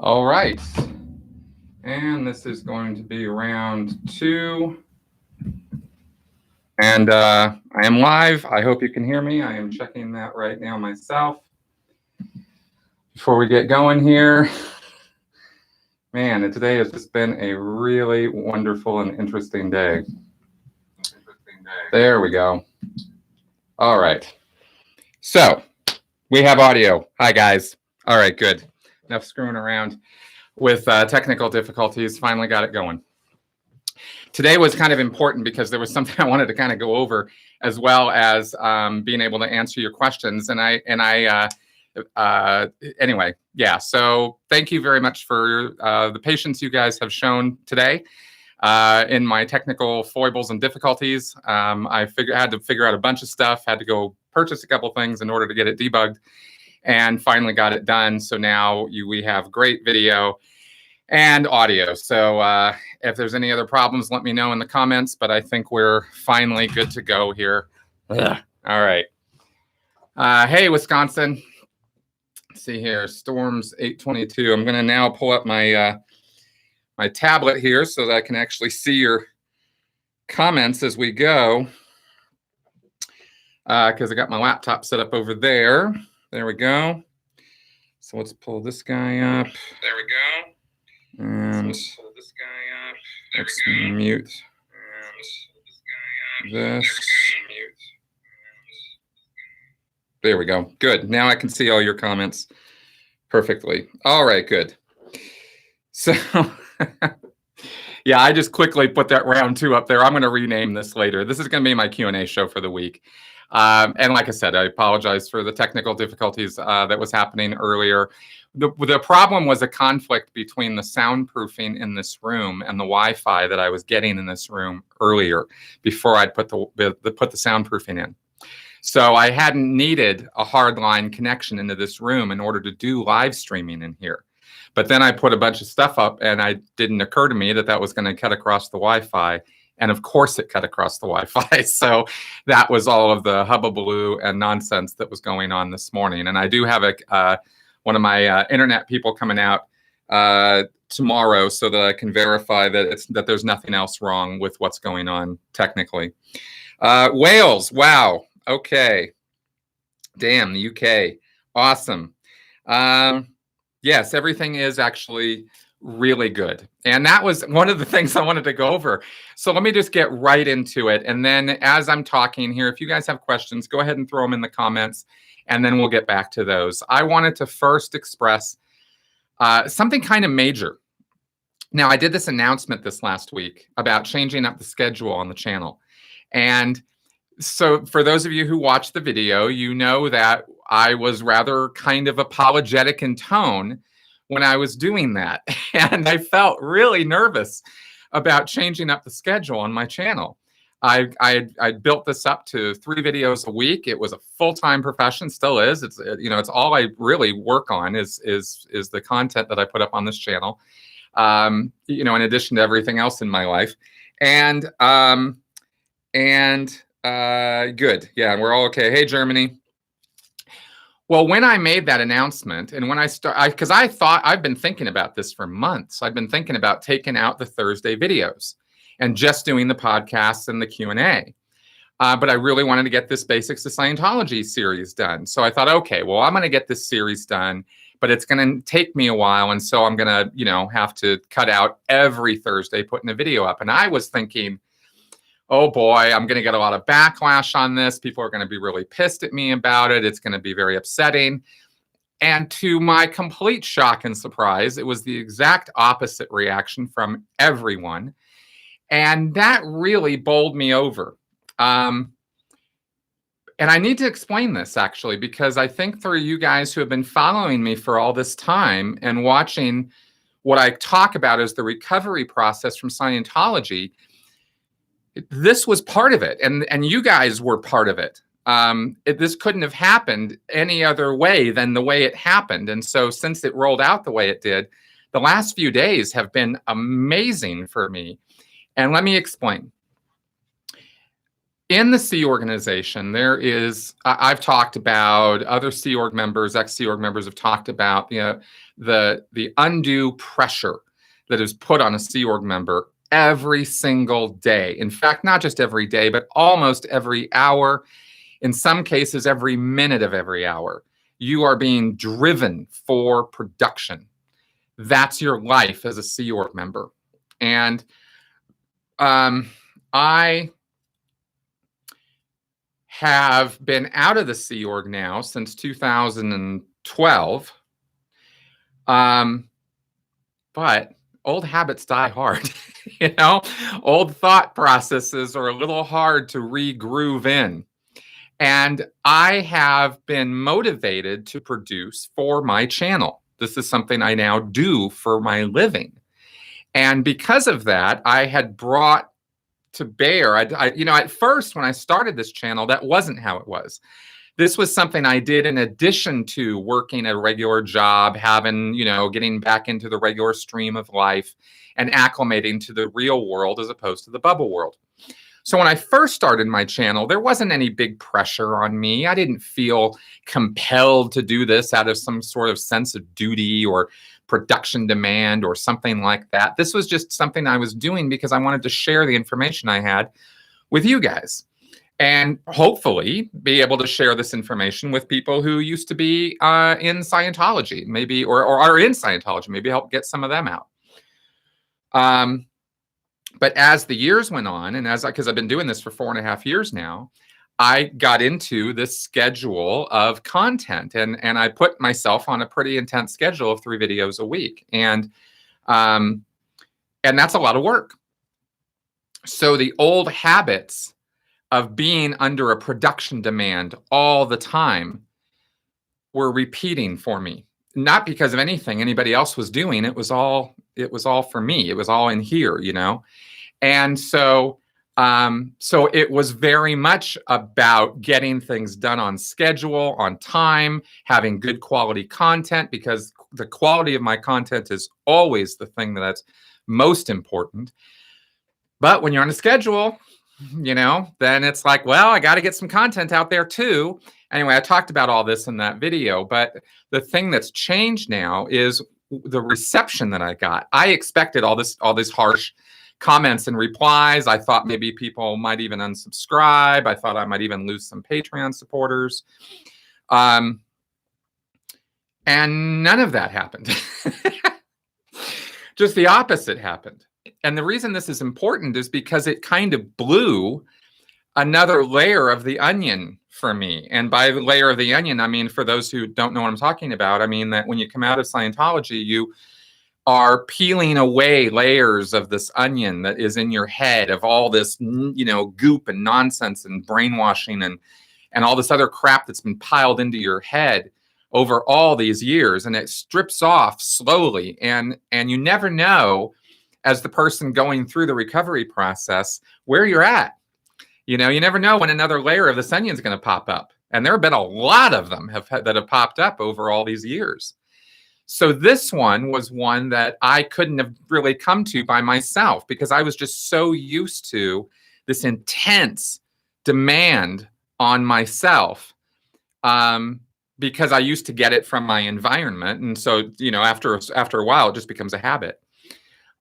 All right. And this is going to be round 2. And I am live. I hope you can hear me. I am checking that right now myself. Before we get going here, man, today has just been a really wonderful and interesting day. There we go. All right. So we have audio. Hi, guys. All right, good. Enough screwing around with technical difficulties. Finally got it going. Today was kind of important because there was something I wanted to kind of go over, as well as being able to answer your questions. Anyway, yeah. So thank you very much for the patience you guys have shown today in my technical foibles and difficulties. I had to figure out a bunch of stuff. Had to go purchase a couple things in order to get it debugged, and finally got it done. So now we have great video and audio. So if there's any other problems, let me know in the comments, but I think we're finally good to go here. Ugh. All right. Hey, Wisconsin. Let's see here, Storms 822. I'm going to now pull up my my tablet here so that I can actually see your comments as we go, because I got my laptop set up over there. There we go. So let's pull this guy up. There we go. And so pull this guy up. Let's mute this. There we go. Good. Now I can see all your comments perfectly. All right, good. So, yeah, I just quickly put that round 2 up there. I'm going to rename this later. This is going to be my Q&A show for the week. And like I said, I apologize for the technical difficulties that was happening earlier. The problem was a conflict between the soundproofing in this room and the Wi-Fi that I was getting in this room earlier before I'd put the soundproofing in. So I hadn't needed a hardline connection into this room in order to do live streaming in here. But then I put a bunch of stuff up, and it didn't occur to me that that was going to cut across the Wi-Fi. And of course it cut across the Wi-Fi. So that was all of the hubbubaloo and nonsense that was going on this morning. And I do have one of my internet people coming out tomorrow so that I can verify that there's nothing else wrong with what's going on technically. Wales, wow. Okay. Damn, the UK. Awesome. Yes, everything is actually really good. And that was one of the things I wanted to go over. So let me just get right into it. And then as I'm talking here, if you guys have questions, go ahead and throw them in the comments, and then we'll get back to those. I wanted to first express something kind of major. Now, I did this announcement this last week about changing up the schedule on the channel. And so for those of you who watched the video, you know that I was rather kind of apologetic in tone when I was doing that. And I felt really nervous about changing up the schedule on my channel. I built this up to 3 videos a week. It was a full-time profession, still is. It's it's all I really work on is the content that I put up on this channel. In addition to everything else in my life. And good. Yeah, and we're all okay. Hey, Germany. Well, when I made that announcement, and when because I thought, I've been thinking about this for months. I've been thinking about taking out the Thursday videos and just doing the podcasts and the Q&A. But I really wanted to get this Basics to Scientology series done. So I thought, okay, well, I'm going to get this series done, but it's going to take me a while. And so I'm going to, have to cut out every Thursday putting a video up. And I was thinking, oh boy, I'm going to get a lot of backlash on this. People are going to be really pissed at me about it. It's going to be very upsetting. And to my complete shock and surprise, it was the exact opposite reaction from everyone. And that really bowled me over. And I need to explain this, actually, because I think for you guys who have been following me for all this time and watching what I talk about as the recovery process from Scientology, this was part of it, and you guys were part of it. This couldn't have happened any other way than the way it happened. And so since it rolled out the way it did, the last few days have been amazing for me. And let me explain. In the Sea organization, there is, I've talked about, other Sea Org members, ex-Sea Org members have talked about, the undue pressure that is put on a Sea Org member every single day. In fact, not just every day, but almost every hour. In some cases, every minute of every hour. You are being driven for production. That's your life as a Sea Org member. And I have been out of the Sea Org now since 2012. But old habits die hard. Old thought processes are a little hard to re-groove in. And I have been motivated to produce for my channel. This is something I now do for my living. And because of that, I had brought to bear, at first when I started this channel, that wasn't how it was. This was something I did in addition to working a regular job, getting back into the regular stream of life and acclimating to the real world as opposed to the bubble world. So when I first started my channel, there wasn't any big pressure on me. I didn't feel compelled to do this out of some sort of sense of duty or production demand or something like that. This was just something I was doing because I wanted to share the information I had with you guys and hopefully be able to share this information with people who used to be in Scientology, maybe, or are in Scientology, maybe help get some of them out. But as the years went on, and because I've been doing this for 4.5 years now, I got into this schedule of content, and I put myself on a pretty intense schedule of 3 videos a week, and that's a lot of work. So the old habits of being under a production demand all the time were repeating for me, not because of anything anybody else was doing. It was all for me. It was all in here, and so it was very much about getting things done on schedule, on time, having good quality content, because the quality of my content is always the thing that's most important. But when you're on a schedule, then it's like, well, I got to get some content out there too. Anyway, I talked about all this in that video, but the thing that's changed now is the reception that I got. I expected all this harsh comments and replies. I thought maybe people might even unsubscribe. I thought I might even lose some Patreon supporters. And none of that happened. Just the opposite happened. And the reason this is important is because it kind of blew another layer of the onion for me. And by the layer of the onion, I mean, for those who don't know what I'm talking about, I mean that when you come out of Scientology, you are peeling away layers of this onion that is in your head of all this, goop and nonsense and brainwashing and all this other crap that's been piled into your head over all these years. And it strips off slowly. And you never know, as the person going through the recovery process, where you're at. You never know when another layer of this onion is going to pop up. And there have been a lot of them that have popped up over all these years. So this one was one that I couldn't have really come to by myself because I was just so used to this intense demand on myself because I used to get it from my environment. And so, after a while, it just becomes a habit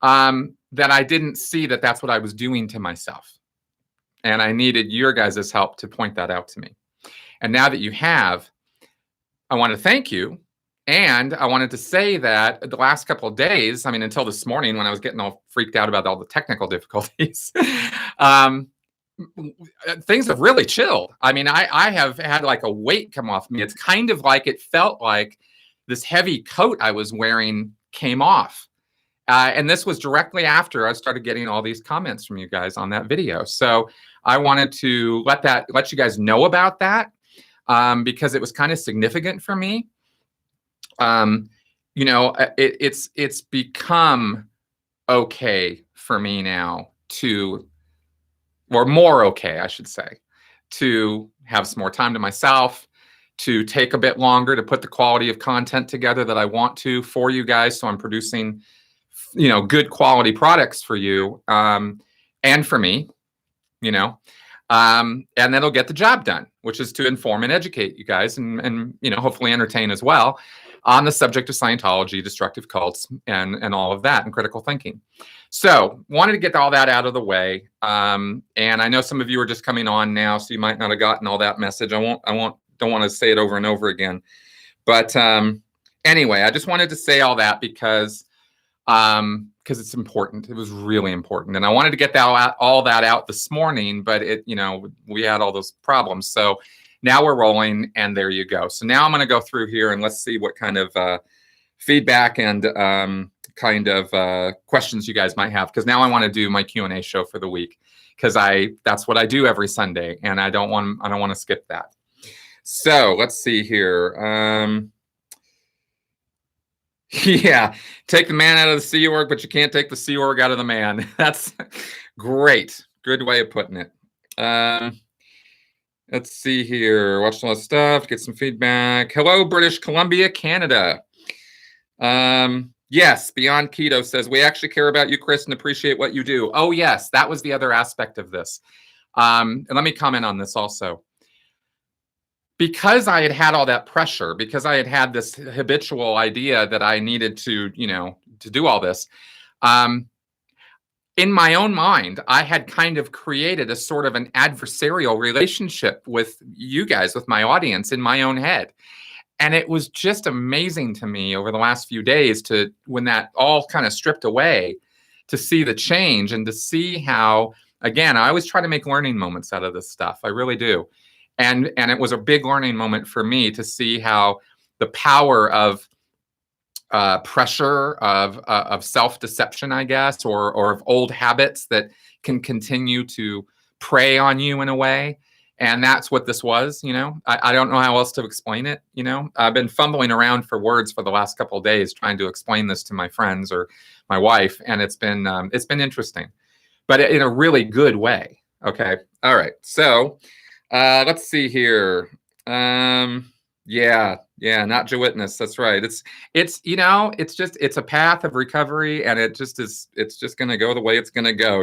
that I didn't see that that's what I was doing to myself. And I needed your guys' help to point that out to me. And now that you have, I want to thank you. And I wanted to say that the last couple of days, until this morning when I was getting all freaked out about all the technical difficulties, things have really chilled. I have had like a weight come off me. It's kind of like it felt like this heavy coat I was wearing came off. And this was directly after I started getting all these comments from you guys on that video. So I wanted to let you guys know about that because it was kind of significant for me. It's become okay for me now or more okay, I should say, to have some more time to myself, to take a bit longer to put the quality of content together that I want to for you guys. So I'm producing, good quality products for you, and for me, And that'll get the job done, which is to inform and educate you guys and hopefully entertain as well on the subject of Scientology, destructive cults, and all of that, and critical thinking. So wanted to get all that out of the way. And I know some of you are just coming on now, so you might not have gotten all that message. Don't want to say it over and over again. But anyway, I just wanted to say all that because it's important. It was really important. And I wanted to get all that out this morning, but we had all those problems. So now we're rolling, and there you go. So now I'm going to go through here and let's see what kind of feedback and questions you guys might have, because now I want to do my Q&A show for the week, because that's what I do every Sunday, and I don't want to skip that. So let's see here. Yeah, take the man out of the Sea Org, but you can't take the Sea Org out of the man. That's great. Good way of putting it. Let's see here. Watch a lot of stuff. Get some feedback. Hello, British Columbia, Canada. Yes, Beyond Keto says, we actually care about you, Chris, and appreciate what you do. Oh, yes, that was the other aspect of this. And let me comment on this also. Because I had all that pressure, because I had this habitual idea that I needed to do all this, in my own mind, I had kind of created a sort of an adversarial relationship with you guys, with my audience, in my own head. And it was just amazing to me over the last few days when that all kind of stripped away, to see the change and to see how, again, I always try to make learning moments out of this stuff. I really do. And it was a big learning moment for me to see how the power of pressure, of self-deception, I guess, or of old habits that can continue to prey on you in a way. And that's what this was, I don't know how else to explain it. I've been fumbling around for words for the last couple of days, trying to explain this to my friends or my wife. And it's been interesting, but in a really good way. Okay. All right. So let's see here. Yeah, not your witness. That's right. It's a path of recovery, and it's just going to go the way it's going to go,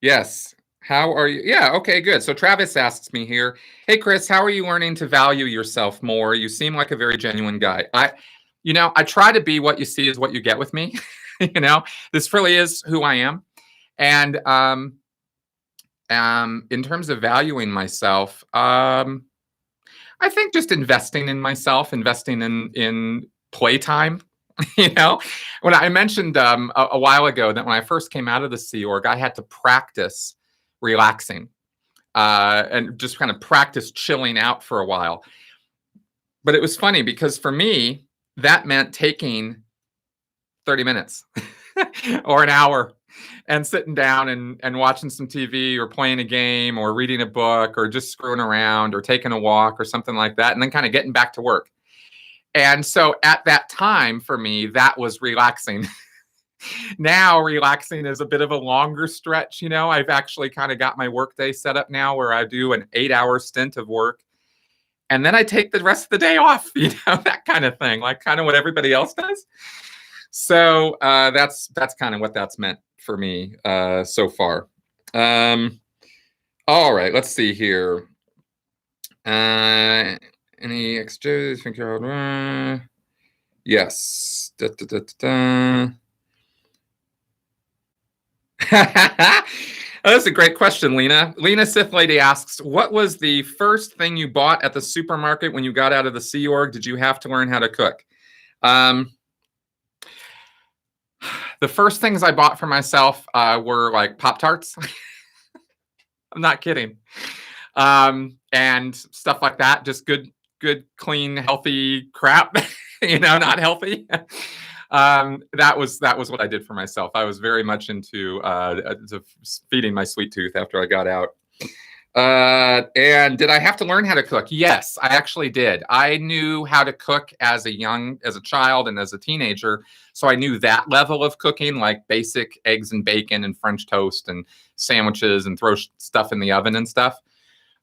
Yes. How are you? Yeah. Okay, good. So Travis asks me here, hey, Chris, how are you learning to value yourself more? You seem like a very genuine guy. I try to be what you see is what you get with me. This really is who I am. And in terms of valuing myself, I think just investing in myself, investing in playtime. When I mentioned a while ago that when I first came out of the Sea Org, I had to practice relaxing and just kind of practice chilling out for a while. But it was funny because for me, that meant taking 30 minutes or an hour and sitting down and watching some TV or playing a game or reading a book or just screwing around or taking a walk or something like that, and then kind of getting back to work. And so at that time, for me, that was relaxing. Now, relaxing is a bit of a longer stretch. I've actually kind of got my workday set up now where I do an 8-hour stint of work. And then I take the rest of the day off, that kind of thing, like kind of what everybody else does. So that's kind of what that's meant for me so far. All right, let's see here. Any exchanges? Yes. That's a great question, Lena. Lena Sith Lady asks, what was the first thing you bought at the supermarket when you got out of the Sea Org? Did you have to learn how to cook? The first things I bought for myself were like Pop-Tarts. I'm not kidding. And stuff like that. Just good, clean, healthy crap, not healthy. That was what I did for myself. I was very much into feeding my sweet tooth after I got out. And did I have to learn how to cook? Yes, I actually did. I knew how to cook as a child and as a teenager. So I knew that level of cooking, like basic eggs and bacon and French toast and sandwiches and throw stuff in the oven and stuff.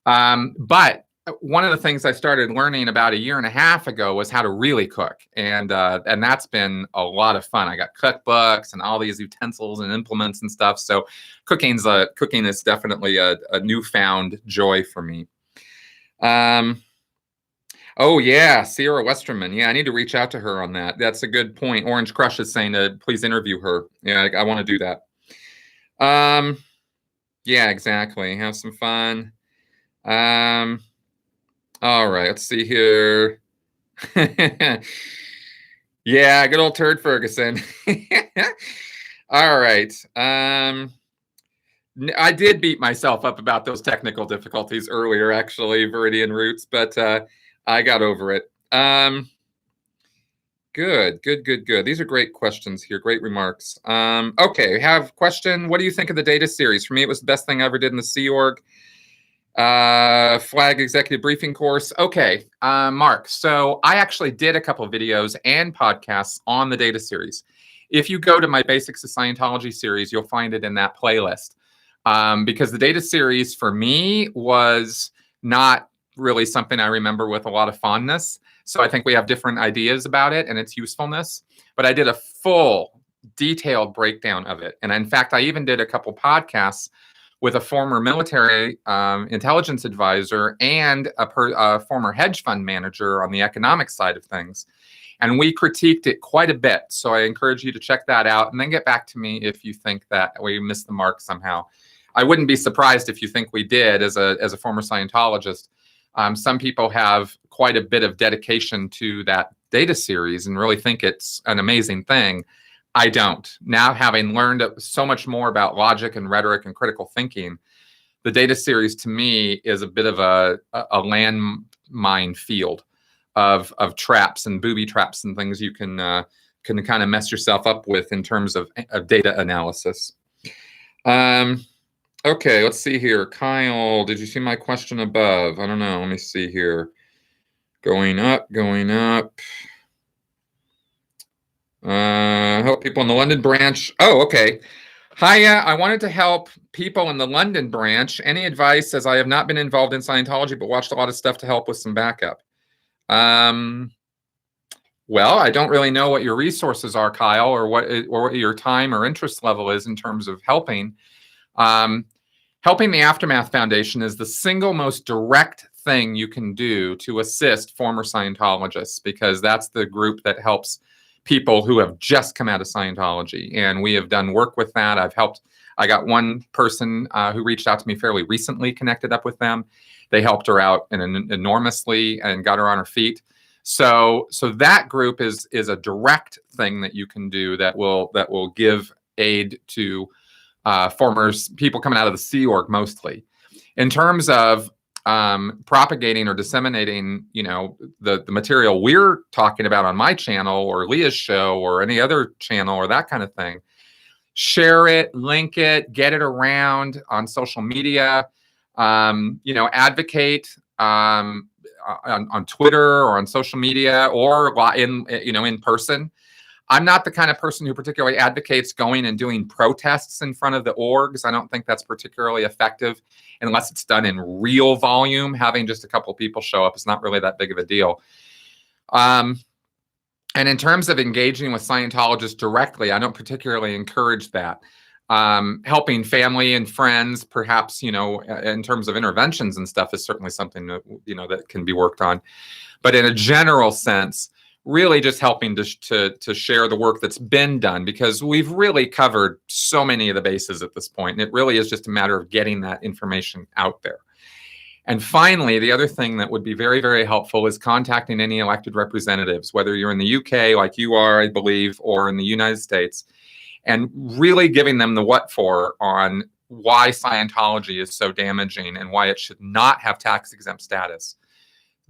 But one of the things I started learning about a year and a half ago was how to really cook, and that's been a lot of fun. I got cookbooks and all these utensils and implements and stuff. So cooking is definitely a newfound joy for me. Oh yeah, Sierra Westerman. Yeah, I need to reach out to her on that. That's a good point. Orange Crush is saying to please interview her. Yeah, I want to do that. Yeah, exactly. Have some fun. All right, let's see here. Yeah, good old Turd Ferguson. All right. I did beat myself up about those technical difficulties earlier, actually, Viridian Roots, but I got over it. Good. These are great questions here, great remarks. Okay, have question. What do you think of the data series? For me, it was the best thing I ever did in the Sea Org. Flag executive briefing course. Okay, Mark. So I actually did a couple of videos and podcasts on the data series. If you go to my Basics of Scientology series, you'll find it in that playlist. Because the data series for me was not really something I remember with a lot of fondness. So I think we have different ideas about it and its usefulness. But I did a full detailed breakdown of it. And in fact, I even did a couple podcasts with a former military intelligence advisor and a former hedge fund manager on the economic side of things. And we critiqued it quite a bit. So I encourage you to check that out and then get back to me if you think that we missed the mark somehow. I wouldn't be surprised if you think we did as a former Scientologist. Some people have quite a bit of dedication to that data series and really think it's an amazing thing. I don't. Now, having learned so much more about logic and rhetoric and critical thinking, the data series to me is a bit of a landmine field of traps and booby traps and things you can kind of mess yourself up with in terms of data analysis. Okay, let's see here. Kyle, did you see my question above? I don't know. Let me see here. Going up. Help people in the London branch. Oh, okay. Hiya, I wanted to help people in the London branch. Any advice, as I have not been involved in Scientology, but watched a lot of stuff to help with some backup? Well, I don't really know what your resources are, Kyle, or what your time or interest level is in terms of helping. Helping the Aftermath Foundation is the single most direct thing you can do to assist former Scientologists, because that's the group that helps people who have just come out of Scientology. And we have done work with that. I got one person who reached out to me fairly recently, connected up with them. They helped her out enormously and got her on her feet. So that group is a direct thing that you can do that will give aid to former people coming out of the Sea Org mostly. In terms of propagating or disseminating, the material we're talking about on my channel or Leah's show or any other channel or that kind of thing, share it, link it, get it around on social media, advocate on Twitter or on social media or in person. I'm not the kind of person who particularly advocates going and doing protests in front of the orgs. I don't think that's particularly effective unless it's done in real volume. Having just a couple of people show up is not really that big of a deal. And in terms of engaging with Scientologists directly, I don't particularly encourage that. Helping family and friends, perhaps, in terms of interventions and stuff, is certainly something that, that can be worked on. But in a general sense, really just helping to share the work that's been done, because we've really covered so many of the bases at this point, and it really is just a matter of getting that information out there. And finally, the other thing that would be very, very helpful is contacting any elected representatives, whether you're in the UK, like you are, I believe, or in the United States, and really giving them the what for on why Scientology is so damaging and why it should not have tax-exempt status.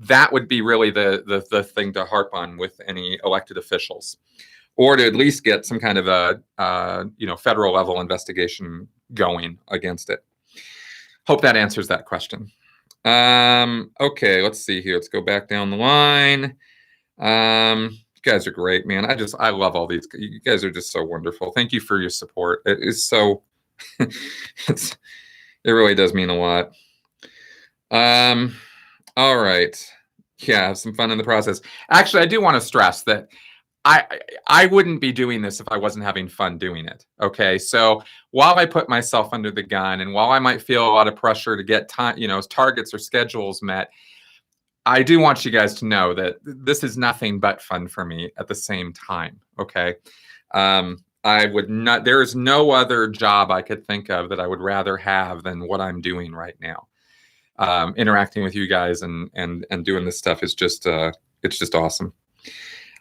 That would be really the thing to harp on with any elected officials, or to at least get some kind of a federal level investigation going against it. Hope that answers that question. Okay, let's see here. Let's go back down the line. You guys are great, man. I love all these. You guys are just so wonderful. Thank you for your support. It is so. It really does mean a lot. All right. Yeah, have some fun in the process. Actually, I do want to stress that I wouldn't be doing this if I wasn't having fun doing it. Okay, so while I put myself under the gun, and while I might feel a lot of pressure to get time, targets or schedules met, I do want you guys to know that this is nothing but fun for me at the same time. Okay, I would not. There is no other job I could think of that I would rather have than what I'm doing right now. Interacting with you guys and doing this stuff is just it's just awesome.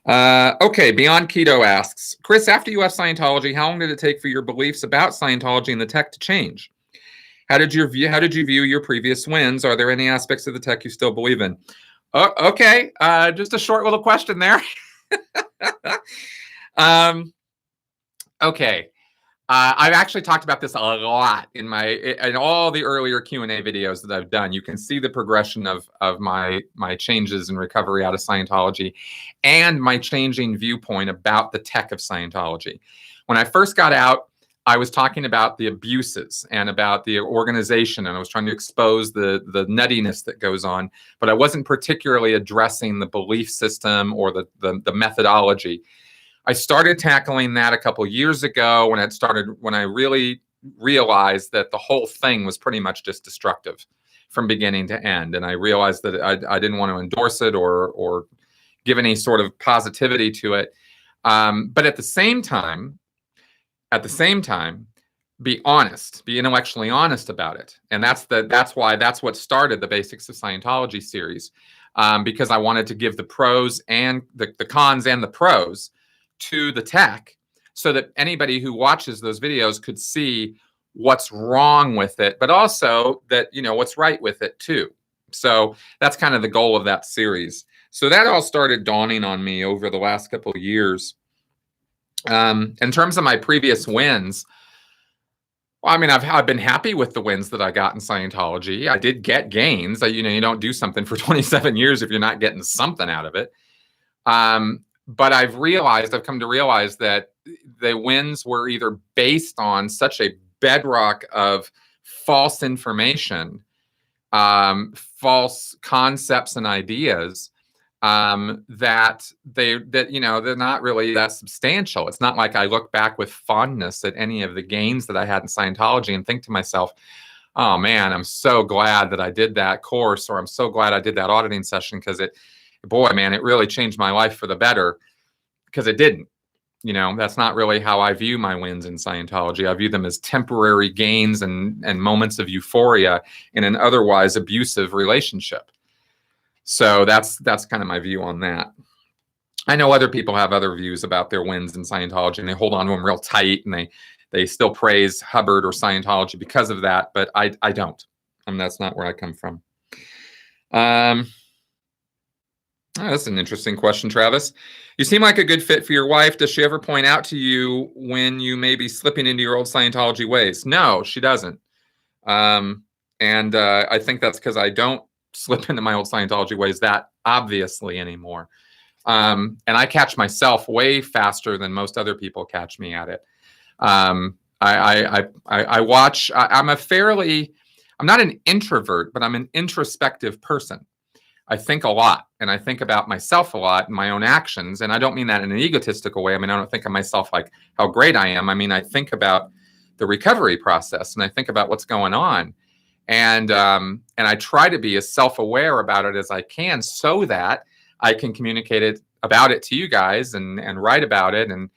Okay, Beyond Keto asks, Chris, after you left Scientology, how long did it take for your beliefs about Scientology and the tech to change? How did you view your previous wins? Are there any aspects of the tech you still believe in? Okay, just a short little question there. Okay. I've actually talked about this a lot in all the earlier Q&A videos that I've done. You can see the progression of my changes in recovery out of Scientology and my changing viewpoint about the tech of Scientology. When I first got out, I was talking about the abuses and about the organization, and I was trying to expose the nuttiness that goes on, but I wasn't particularly addressing the belief system or the methodology. I started tackling that a couple years ago when I really realized that the whole thing was pretty much just destructive from beginning to end. And I realized that I didn't want to endorse it or give any sort of positivity to it. But at the same time, be honest, be intellectually honest about it. And that's what started the Basics of Scientology series, because I wanted to give the pros and the cons and the pros to the tech so that anybody who watches those videos could see what's wrong with it, but also that, what's right with it too. So that's kind of the goal of that series. So that all started dawning on me over the last couple of years. In terms of my previous wins, I mean, I've been happy with the wins that I got in Scientology. I did get gains. You don't do something for 27 years if you're not getting something out of it. But I've come to realize that the wins were either based on such a bedrock of false information, false concepts and ideas, that they're not really that substantial. It's not like I look back with fondness at any of the gains that I had in Scientology and think to myself, oh man, I'm so glad that I did that course, or I'm so glad I did that auditing session, because it really changed my life for the better, because it didn't. That's not really how I view my wins in Scientology. I view them as temporary gains and moments of euphoria in an otherwise abusive relationship. So that's kind of my view on that. I know other people have other views about their wins in Scientology, and they hold on to them real tight, and they still praise Hubbard or Scientology because of that, but I don't. And that's not where I come from. That's an interesting question, Travis. You seem like a good fit for your wife. Does she ever point out to you when you may be slipping into your old Scientology ways? No, she doesn't. And I think that's because I don't slip into my old Scientology ways that obviously anymore. And I catch myself way faster than most other people catch me at it. I watch. I'm not an introvert, but I'm an introspective person. I think a lot, and I think about myself a lot and my own actions. And I don't mean that in an egotistical way. I mean, I don't think of myself like how great I am. I mean, I think about the recovery process, and I think about what's going on. And I try to be as self-aware about it as I can, so that I can communicate about it to you guys and write about it and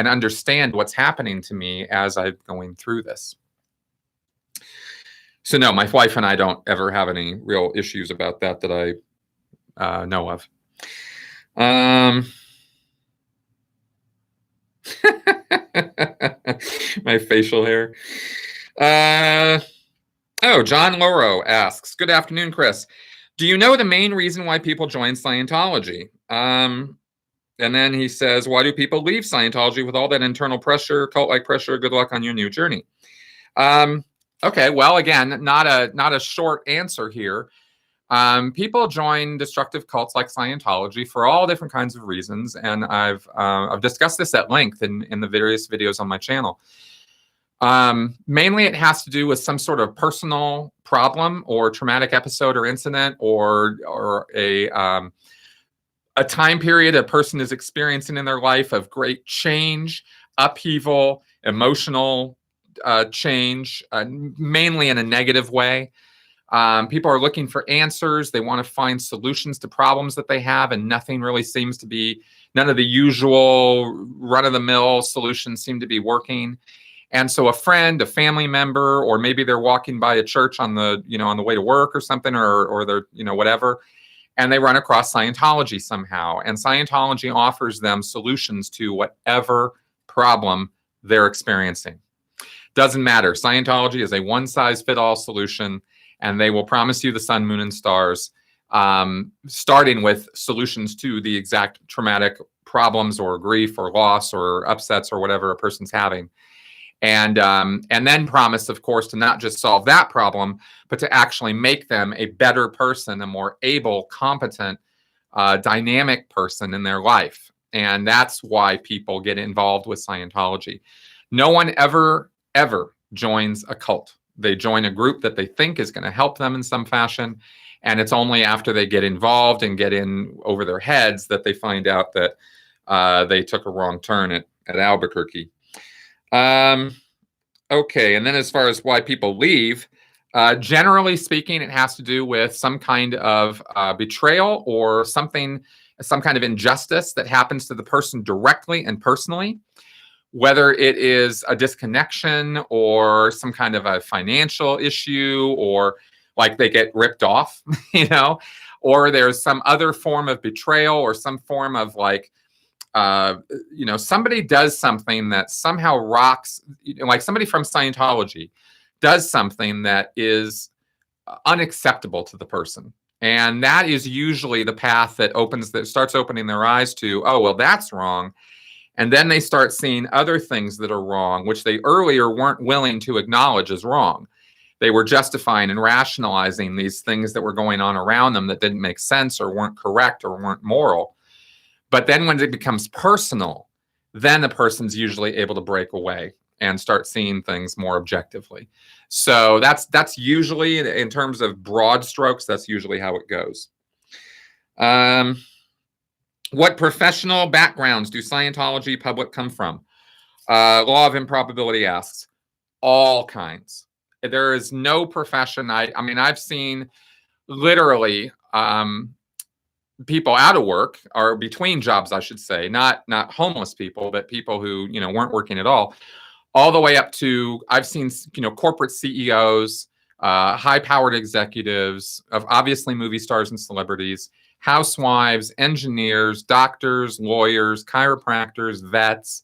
understand what's happening to me as I'm going through this. So no, my wife and I don't ever have any real issues about that I know of. My facial hair. John Loro asks, good afternoon, Chris. Do you know the main reason why people join Scientology? And then he says, why do people leave Scientology with all that internal pressure, cult-like pressure? Good luck on your new journey. Okay, well, again, not a short answer here. People join destructive cults like Scientology for all different kinds of reasons, and I've discussed this at length in the various videos on my channel. Mainly it has to do with some sort of personal problem or traumatic episode or incident, or a time period a person is experiencing in their life of great change, upheaval, emotional change, mainly in a negative way. People are looking for answers. They want to find solutions to problems that they have, and nothing really seems to be, none of the usual run-of-the-mill solutions seem to be working. And so a friend, a family member, or maybe they're walking by a church on the, on the way to work or something, or they're, whatever, and they run across Scientology somehow. And Scientology offers them solutions to whatever problem they're experiencing. Doesn't matter. Scientology is a one-size-fits-all solution, and they will promise you the sun, moon, and stars, starting with solutions to the exact traumatic problems or grief or loss or upsets or whatever a person's having. And then promise, of course, to not just solve that problem, but to actually make them a better person, a more able, competent, dynamic person in their life. And that's why people get involved with Scientology. No one ever joins a cult. They join a group that they think is going to help them in some fashion. And it's only after they get involved and get in over their heads that they find out that they took a wrong turn at Albuquerque. Okay, and then as far as why people leave, generally speaking, it has to do with some kind of betrayal or some kind of injustice that happens to the person directly and personally, whether it is a disconnection or some kind of a financial issue, or like they get ripped off, or there's some other form of betrayal or some form of like, somebody does something that somehow rocks, like somebody from Scientology does something that is unacceptable to the person. And that is usually the path that starts opening their eyes to, oh, well, that's wrong. And then they start seeing other things that are wrong, which they earlier weren't willing to acknowledge as wrong. They were justifying and rationalizing these things that were going on around them that didn't make sense or weren't correct or weren't moral. But then when it becomes personal, then the person's usually able to break away and start seeing things more objectively. So that's usually, in terms of broad strokes, that's usually how it goes. What professional backgrounds do Scientology public come from? Law of Improbability asks. All kinds. There is no profession. I've seen literally people out of work, or between jobs, I should say, not homeless people, but people who, weren't working at all the way up to, I've seen, corporate CEOs, high-powered executives of obviously movie stars and celebrities, housewives, engineers, doctors, lawyers, chiropractors, vets,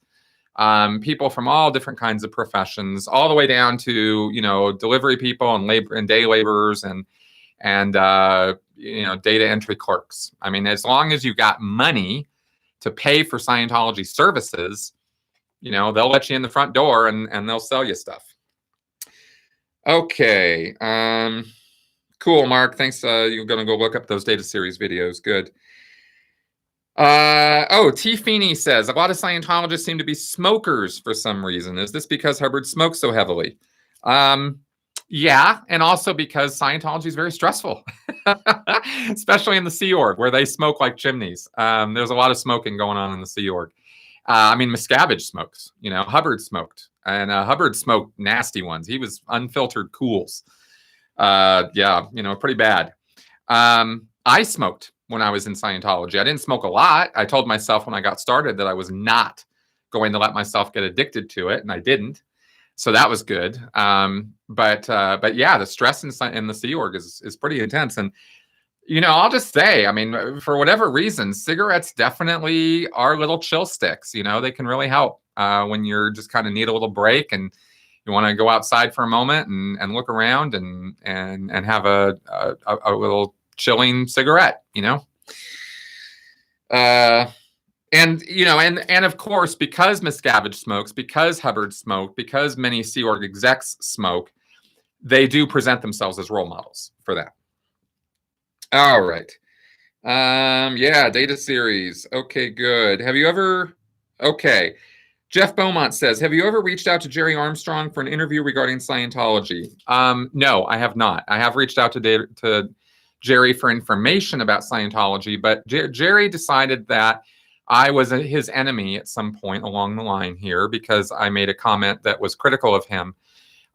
people from all different kinds of professions, all the way down to, delivery people and labor and day laborers and data entry clerks. As long as you got money to pay for Scientology services, they'll let you in the front door and they'll sell you stuff. Okay. Cool, Mark. Thanks. You're going to go look up those data series videos. Good. T. Feeney says, a lot of Scientologists seem to be smokers for some reason. Is this because Hubbard smokes so heavily? Yeah, and also because Scientology is very stressful, especially in the Sea Org, where they smoke like chimneys. There's a lot of smoking going on in the Sea Org. Miscavige smokes. Hubbard smoked, and Hubbard smoked nasty ones. He was unfiltered cools. Pretty bad. I smoked when I was in Scientology. I didn't smoke a lot. I told myself when I got started that I was not going to let myself get addicted to it, and I didn't. So that was good. But yeah, the stress in the Sea Org is pretty intense. And, I'll just say, for whatever reason, cigarettes definitely are little chill sticks. They can really help when you're just kind of need a little break and you want to go outside for a moment and look around and have a little chilling cigarette, And of course, because Miscavige smokes, because Hubbard smoked, because many Sea Org execs smoke, they do present themselves as role models for that. All right. Data series. Okay, good. Have you ever... Okay. Jeff Beaumont says, have you ever reached out to Jerry Armstrong for an interview regarding Scientology? No, I have not. I have reached out to Jerry for information about Scientology, but Jerry decided that I was his enemy at some point along the line here because I made a comment that was critical of him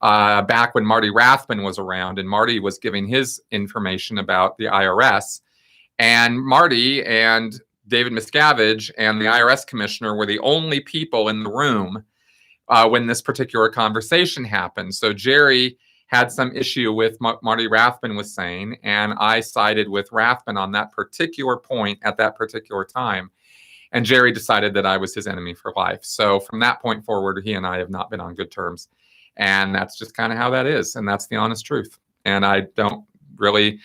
back when Marty Rathbun was around, and Marty was giving his information about the IRS. And Marty and David Miscavige and the IRS commissioner were the only people in the room when this particular conversation happened. So Jerry had some issue with Marty Rathbun was saying, and I sided with Rathbun on that particular point at that particular time. And Jerry decided that I was his enemy for life. So from that point forward, he and I have not been on good terms. And that's just kind of how that is. And that's the honest truth. And I don't really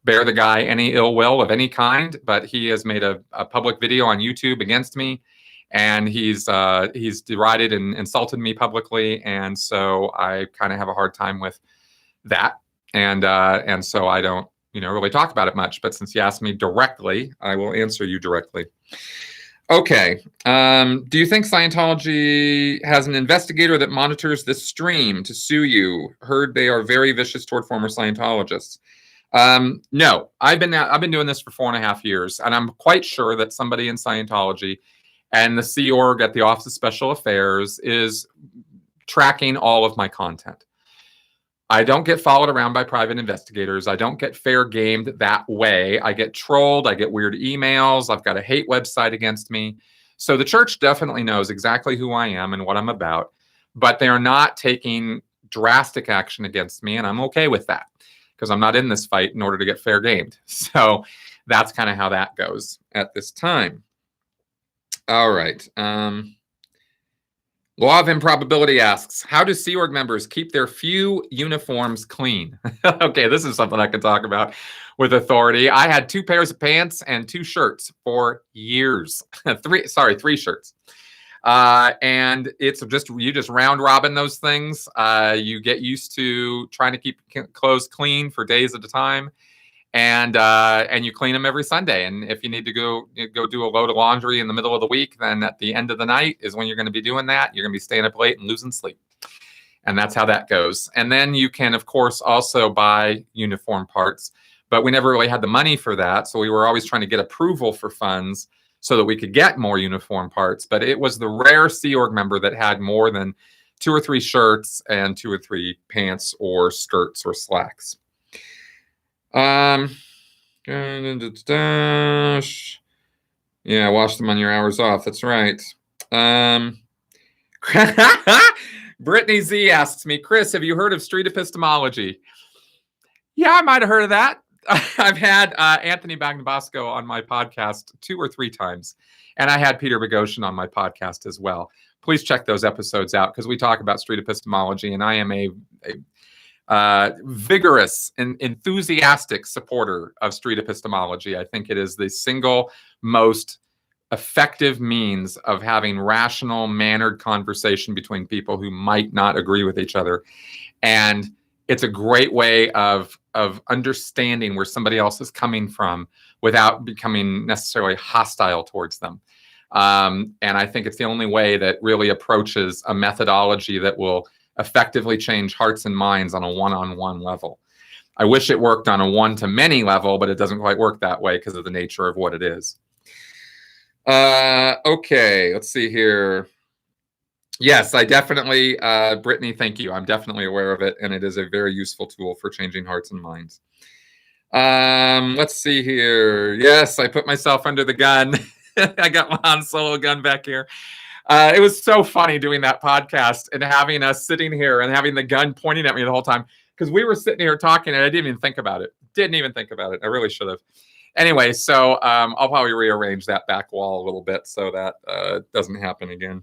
bear the guy any ill will of any kind, but he has made a public video on YouTube against me, and he's derided and insulted me publicly, and so I kind of have a hard time with that, and so I don't really talk about it much. But since you asked me directly, I will answer you directly. Okay. Do you think Scientology has an investigator that monitors this stream to sue you? Heard they are very vicious toward former Scientologists. No, I've been doing this for 4.5 years, and I'm quite sure that somebody in Scientology and the Sea Org at the Office of Special Affairs is tracking all of my content. I don't get followed around by private investigators. I don't get fair gamed that way. I get trolled. I get weird emails. I've got a hate website against me. So the church definitely knows exactly who I am and what I'm about, but they are not taking drastic action against me, and I'm okay with that, because I'm not in this fight in order to get fair gamed. So that's kind of how that goes at this time. All right. Law of Improbability asks, how do Sea Org members keep their few uniforms clean? Okay, this is something I can talk about with authority. I had 2 pairs of pants and 2 shirts for years. 3 shirts. And it's you just round robin those things. You get used to trying to keep clothes clean for days at a time, and you clean them every Sunday. And if you need to go do a load of laundry in the middle of the week, then at the end of the night is when you're going to be doing that. You're going to be staying up late and losing sleep, and that's how that goes. And then you can, of course, also buy uniform parts, but we never really had the money for that, so we were always trying to get approval for funds so that we could get more uniform parts. But it was the rare Sea Org member that had more than 2 or 3 shirts and 2 or 3 pants or skirts or slacks. Yeah, wash them on your hours off. That's right. Brittany Z asks me, Chris, have you heard of street epistemology? Yeah, I might have heard of that. I've had Anthony Bagnabosco on my podcast 2 or 3 times, and I had Peter Boghossian on my podcast as well. Please check those episodes out, because we talk about street epistemology, and I am a vigorous and enthusiastic supporter of street epistemology. I think it is the single most effective means of having rational, mannered conversation between people who might not agree with each other. And it's a great way of understanding where somebody else is coming from without becoming necessarily hostile towards them. And I think it's the only way that really approaches a methodology that will effectively change hearts and minds on a one-on-one level. I wish it worked on a one-to-many level, but it doesn't quite work that way because of the nature of what it is. Okay, let's see here. Yes, I definitely, Brittany, thank you. I'm definitely aware of it, and it is a very useful tool for changing hearts and minds. Let's see here. Yes, I put myself under the gun. I got my Han Solo gun back here. It was so funny doing that podcast and having us sitting here and having the gun pointing at me the whole time, because we were sitting here talking and I didn't even think about it. Didn't even think about it. I really should have. Anyway, so I'll probably rearrange that back wall a little bit so that doesn't happen again.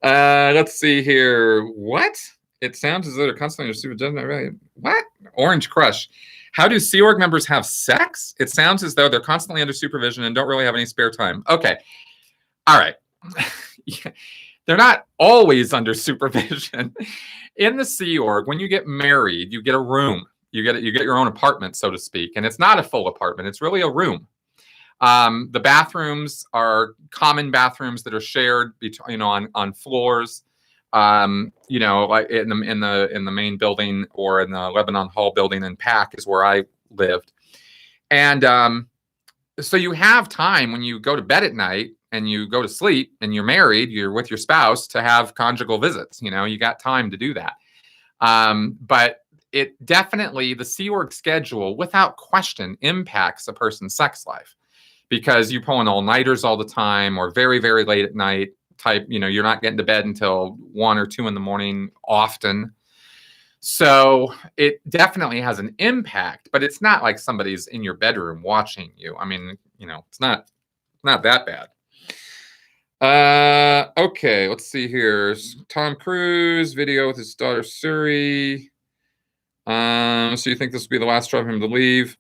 Let's see here. What? It sounds as though they're constantly under supervision. Right? What? Orange Crush. How do Sea Org members have sex? It sounds as though they're constantly under supervision and don't really have any spare time. Okay. All right. They're not always under supervision. In the Sea Org, when you get married, you get a room. You get your own apartment, so to speak. And it's not a full apartment. It's really a room. The bathrooms are common bathrooms that are shared between, on floors. Like in the main building or in the Lebanon Hall building in PAC is where I lived. And so you have time when you go to bed at night and you go to sleep and you're married, you're with your spouse, to have conjugal visits. You got time to do that. But it definitely, the Sea Org schedule, without question, impacts a person's sex life, because you pull in all-nighters all the time or very, very late at night type. You're not getting to bed until 1 or 2 in the morning often. So it definitely has an impact, but it's not like somebody's in your bedroom watching you. I mean, it's not that bad. Okay, let's see here. Tom Cruise video with his daughter Suri. So you think this will be the last straw for him to leave?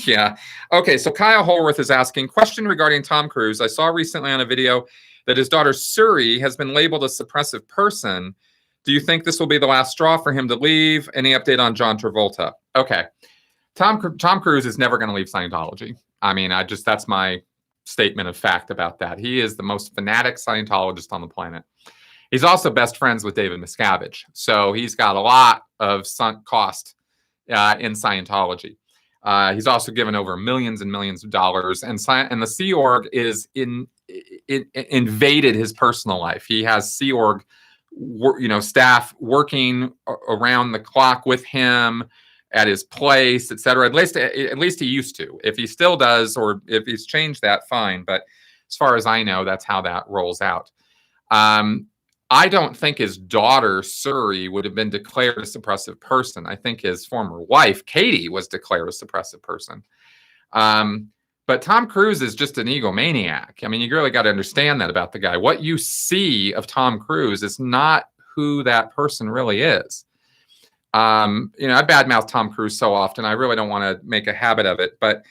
Yeah. Okay, so Kyle Holworth is asking, question regarding Tom Cruise. I saw recently on a video that his daughter Suri has been labeled a suppressive person. Do you think this will be the last straw for him to leave? Any update on John Travolta? Okay. Tom Cruise is never going to leave Scientology. I mean, that's my statement of fact about that. He is the most fanatic Scientologist on the planet. He's also best friends with David Miscavige. So he's got a lot of sunk cost in Scientology. He's also given over millions and millions of dollars. And the Sea Org is invaded his personal life. He has Sea Org staff working around the clock with him at his place, etc. At least he used to. If he still does, or if he's changed that, fine. But as far as I know, that's how that rolls out. I don't think his daughter Suri would have been declared a suppressive person. I think his former wife Katie was declared a suppressive person. But Tom Cruise is just an egomaniac. I mean, you really got to understand that about the guy. What you see of Tom Cruise is not who that person really is. I badmouth Tom Cruise so often. I really don't want to make a habit of it, but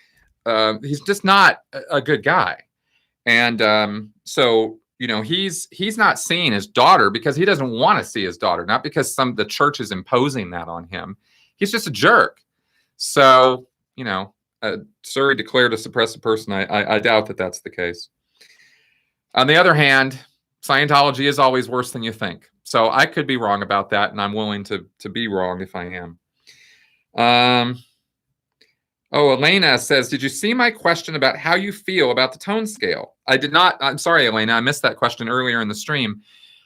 he's just not a good guy. And so he's not seeing his daughter because he doesn't want to see his daughter, not because the church is imposing that on him. He's just a jerk. So Suri declared a suppressive person. I doubt that that's the case. On the other hand, Scientology is always worse than you think. So I could be wrong about that, and I'm willing to be wrong if I am. Elena says, did you see my question about how you feel about the tone scale? I did not. I'm sorry, Elena. I missed that question earlier in the stream,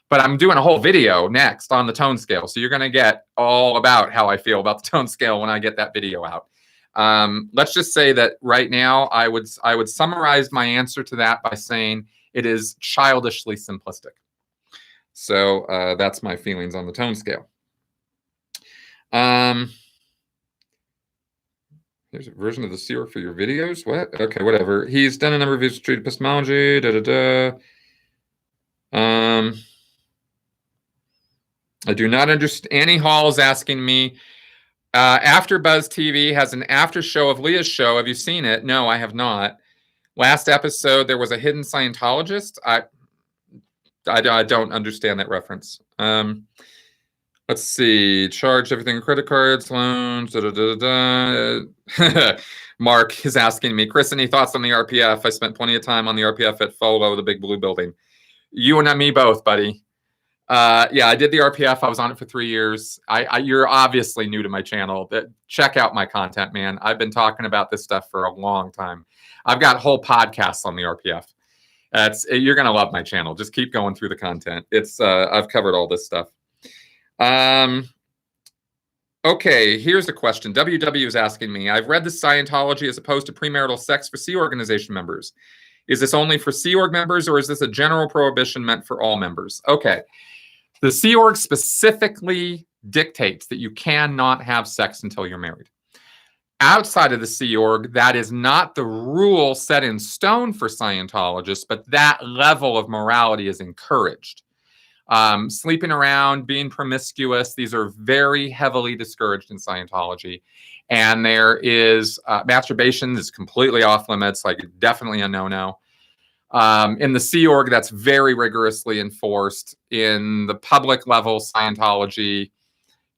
but I'm doing a whole video next on the tone scale. So you're going to get all about how I feel about the tone scale when I get that video out. Let's just say that right now I would summarize my answer to that by saying it is childishly simplistic. So that's my feelings on the tone scale. There's a version of the Sea Org for your videos. What? Okay, whatever. He's done a number of videos to epistemology. I do not understand. Annie Hall is asking me, AfterBuzz TV has an after show of Leah's show. Have you seen it? No, I have not. Last episode, there was a hidden Scientologist. I don't understand that reference. Let's see. Charge everything, credit cards, loans. Mark is asking me, Chris, any thoughts on the RPF? I spent plenty of time on the RPF at FOLO, the big blue building. You and me both, buddy. Yeah, I did the RPF. I was on it for 3 years. You're obviously new to my channel. Check out my content, man. I've been talking about this stuff for a long time. I've got whole podcasts on the RPF. You're gonna love my channel. Just keep going through the content. I've covered all this stuff. Okay, here's a question. WW is asking me, I've read the Scientology as opposed to premarital sex for Sea Organization members. Is this only for Sea Org members, or is this a general prohibition meant for all members? Okay. The Sea Org specifically dictates that you cannot have sex until you're married. Outside of the Sea Org, that is not the rule set in stone for Scientologists, but that level of morality is encouraged. Sleeping around, being promiscuous, these are very heavily discouraged in Scientology. And there is masturbation is completely off limits, like definitely a no-no. In the Sea Org, that's very rigorously enforced. In the public level Scientology,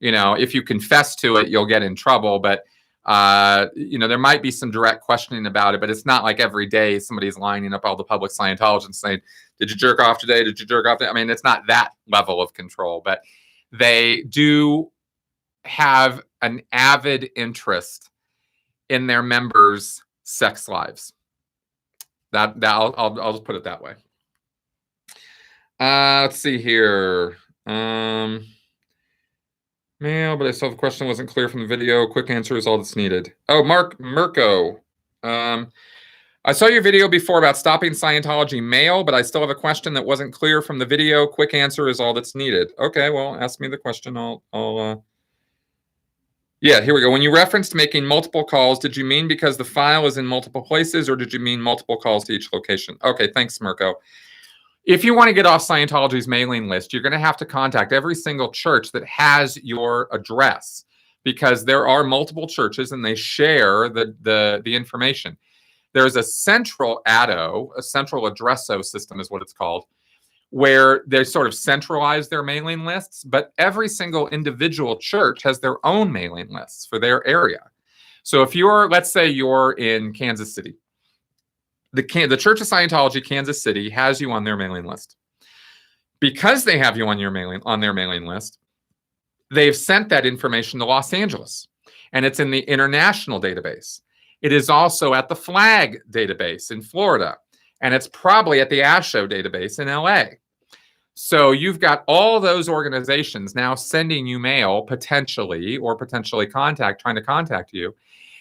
if you confess to it, you'll get in trouble. But There might be some direct questioning about it, but it's not like every day somebody's lining up all the public Scientologists saying, did you jerk off today? Did you jerk off today? I mean, it's not that level of control, but they do have an avid interest in their members' sex lives. I'll just put it that way. Let's see here. Mail, but I saw the question wasn't clear from the video. Quick answer is all that's needed. Oh, Mirko. I saw your video before about stopping Scientology mail, but I still have a question that wasn't clear from the video. Quick answer is all that's needed. Okay, well, ask me the question. Yeah, here we go. When you referenced making multiple calls, did you mean because the file is in multiple places, or did you mean multiple calls to each location? Okay, thanks, Mirko. If you want to get off Scientology's mailing list, you're going to have to contact every single church that has your address, because there are multiple churches and they share the information. There's a central ADO, a central addresso system is what it's called, where they sort of centralize their mailing lists, but every single individual church has their own mailing lists for their area. So if let's say you're in Kansas City, the Church of Scientology Kansas City has you on their mailing list. Because they have you on their mailing list, they've sent that information to Los Angeles, and it's in the international database. It is also at the FLAG database in Florida, and it's probably at the ASHO database in LA. So you've got all those organizations now sending you mail potentially trying to contact you.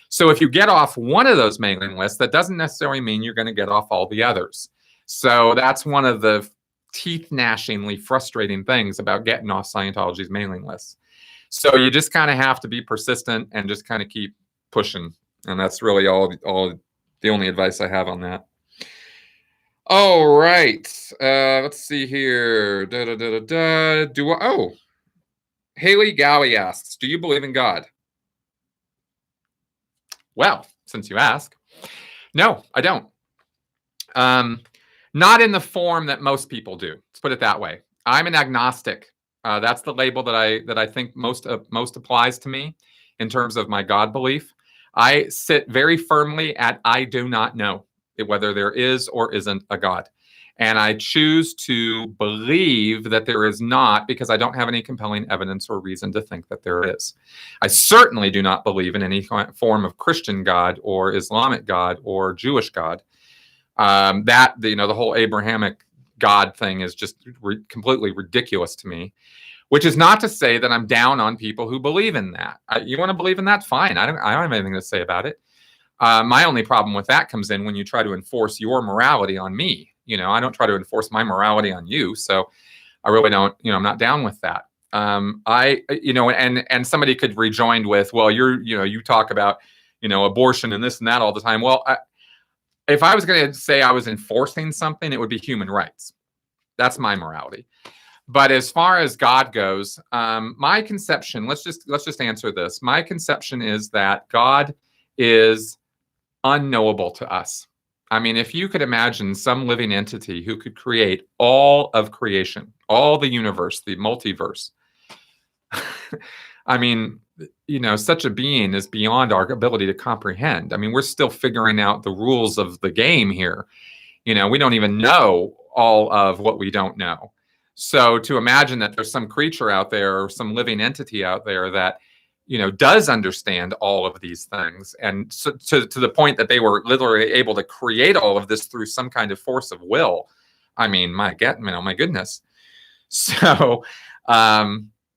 So if you get off one of those mailing lists, that doesn't necessarily mean you're going to get off all the others. So that's one of the teeth-gnashingly frustrating things about getting off Scientology's mailing lists. So you just kind of have to be persistent and just kind of keep pushing. And that's really all the only advice I have on that. All right. Let's see here. Haley Gowie asks, do you believe in God? Well, since you ask, no, I don't. Not in the form that most people do. Let's put it that way. I'm an agnostic. That's the label that I think most applies to me in terms of my God belief. I sit very firmly at I do not know whether there is or isn't a God. And I choose to believe that there is not because I don't have any compelling evidence or reason to think that there is. I certainly do not believe in any form of Christian God or Islamic God or Jewish God. The whole Abrahamic God thing is just completely ridiculous to me, which is not to say that I'm down on people who believe in that. You want to believe in that? Fine. I don't have anything to say about it. My only problem with that comes in when you try to enforce your morality on me. I don't try to enforce my morality on you. So I really don't, I'm not down with that. And somebody could rejoin with, well, you talk about, abortion and this and that all the time. Well, if I was going to say I was enforcing something, it would be human rights. That's my morality. But as far as God goes, my conception, let's just answer this. My conception is that God is unknowable to us. I mean, if you could imagine some living entity who could create all of creation, all the universe, the multiverse, I mean, such a being is beyond our ability to comprehend. I mean, we're still figuring out the rules of the game here. We don't even know all of what we don't know. So to imagine that there's some creature out there or some living entity out there that does understand all of these things, and so to the point that they were literally able to create all of this through some kind of force of will. I mean, my goodness. So,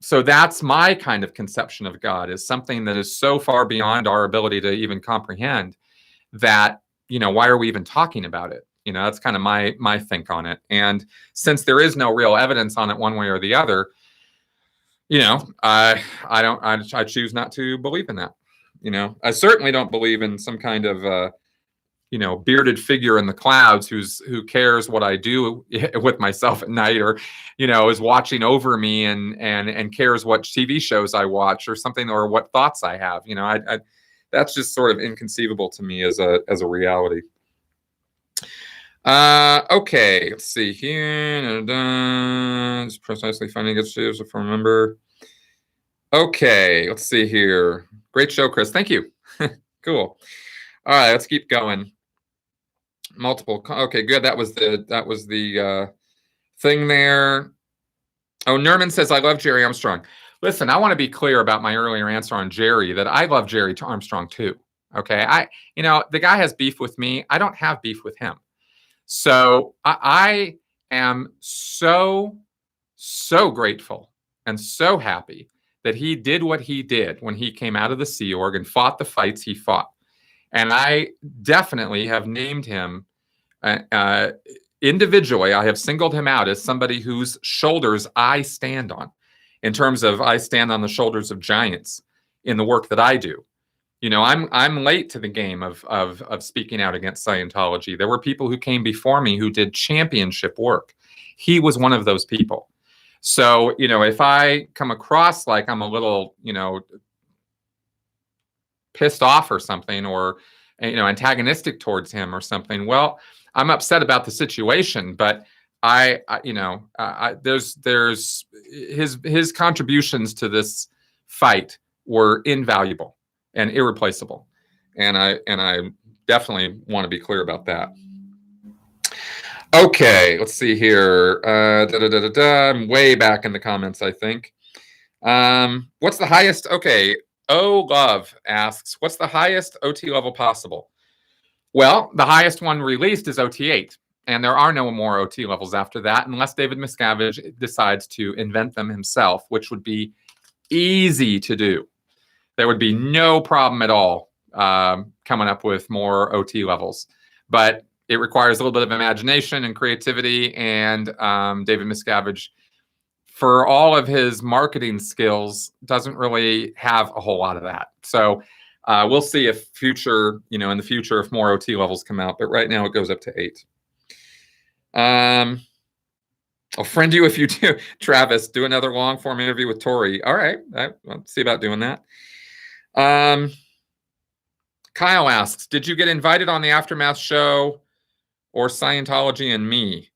so that's my kind of conception of God, is something that is so far beyond our ability to even comprehend that, why are we even talking about it? That's kind of my think on it. And since there is no real evidence on it one way or the other, I choose not to believe in that. I certainly don't believe in some kind of, bearded figure in the clouds who cares what I do with myself at night, or, is watching over me and cares what TV shows I watch or something, or what thoughts I have. That's just sort of inconceivable to me as a reality. Okay, let's see here. It's precisely finding good if I remember. Okay, let's see here. Great show, Chris. Thank you. Cool. All right, let's keep going. Multiple. Okay, good. That was the thing there. Oh, Nerman says, I love Jerry Armstrong. Listen, I want to be clear about my earlier answer on Jerry, that I love Jerry Armstrong too. Okay. The guy has beef with me. I don't have beef with him. So I am so grateful and so happy that he did what he did when he came out of the Sea Org and fought the fights he fought. And I definitely have named him individually. I have singled him out as somebody whose shoulders I stand on, in terms of I stand on the shoulders of giants in the work that I do. I'm late to the game of speaking out against Scientology. There were people who came before me who did championship work. He was one of those people. So, if I come across like I'm a little, pissed off or something, or, antagonistic towards him or something, well, I'm upset about the situation, but there's his contributions to this fight were invaluable and irreplaceable, and I definitely want to be clear about that. Okay, let's see here. I'm way back in the comments, I think. What's the highest? Okay, Love asks, what's the highest OT level possible? Well, the highest one released is OT8, and there are no more OT levels after that unless David Miscavige decides to invent them himself, which would be easy to do. There would be no problem at all coming up with more OT levels, but it requires a little bit of imagination and creativity, and David Miscavige, for all of his marketing skills, doesn't really have a whole lot of that. So we'll see if in the future, if more OT levels come out, but right now it goes up to 8. I'll friend you if you do. Travis, do another long form interview with Tori. All right, I'll see about doing that. Kyle asks, did you get invited on the Aftermath show or Scientology and Me?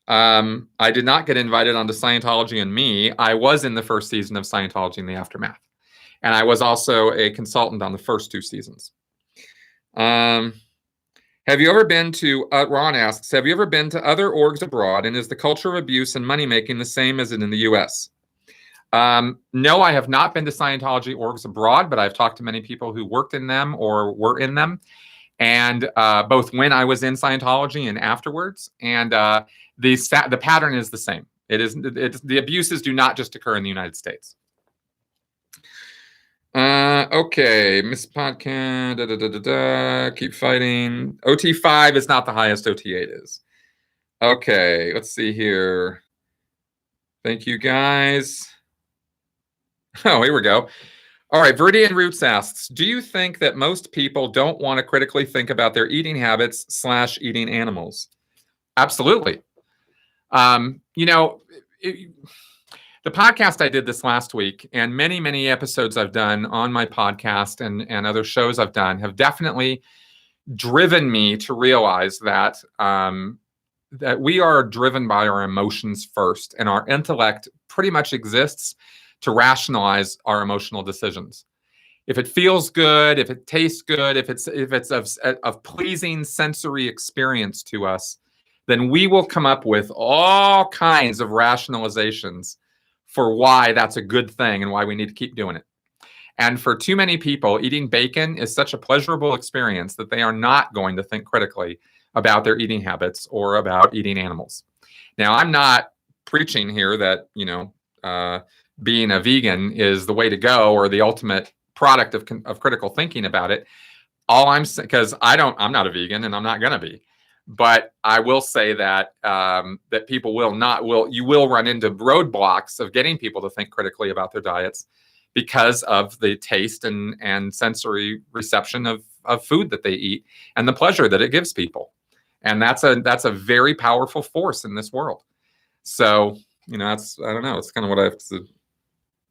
I did not get invited onto Scientology and Me. I was in the first season of Scientology and the Aftermath. And I was also a consultant on the first 2 seasons. Have you ever been to, Ron asks, have you ever been to other orgs abroad, and is the culture of abuse and money-making the same as it in the U.S.? No, I have not been to Scientology orgs abroad, but I've talked to many people who worked in them or were in them, and both when I was in Scientology and afterwards. And the pattern is the same. The abuses do not just occur in the United States. Okay, Miss Podcast, keep fighting. OT5 is not the highest, OT8 is. Okay, let's see here. Thank you, guys. Oh, here we go. All right, Viridian Roots asks, do you think that most people don't want to critically think about their eating habits / eating animals? Absolutely. The podcast I did this last week, and many, many episodes I've done on my podcast and other shows I've done, have definitely driven me to realize that that we are driven by our emotions first, and our intellect pretty much exists to rationalize our emotional decisions. If it feels good, if it tastes good, if it's of pleasing sensory experience to us, then we will come up with all kinds of rationalizations for why that's a good thing and why we need to keep doing it. And for too many people, eating bacon is such a pleasurable experience that they are not going to think critically about their eating habits or about eating animals. Now, I'm not preaching here that, being a vegan is the way to go or the ultimate product of critical thinking about it. All I'm saying, because I'm not a vegan and I'm not going to be. But I will say that that people you will run into roadblocks of getting people to think critically about their diets because of the taste and sensory reception of food that they eat and the pleasure that it gives people. And that's a very powerful force in this world. So, I don't know. It's kind of what I have to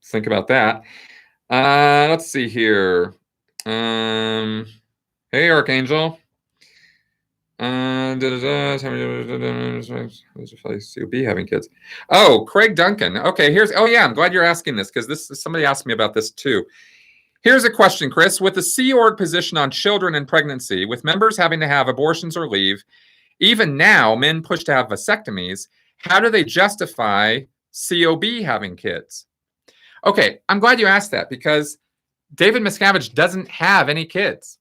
think about that. Let's see here. Hey, Archangel. COB having kids. Oh, Craig Duncan. Okay, I'm glad you're asking this, because somebody asked me about this too. Here's a question, Chris. With the Sea Org position on children and pregnancy, with members having to have abortions or leave, even now, men push to have vasectomies, how do they justify COB having kids? Okay, I'm glad you asked that because David Miscavige doesn't have any kids.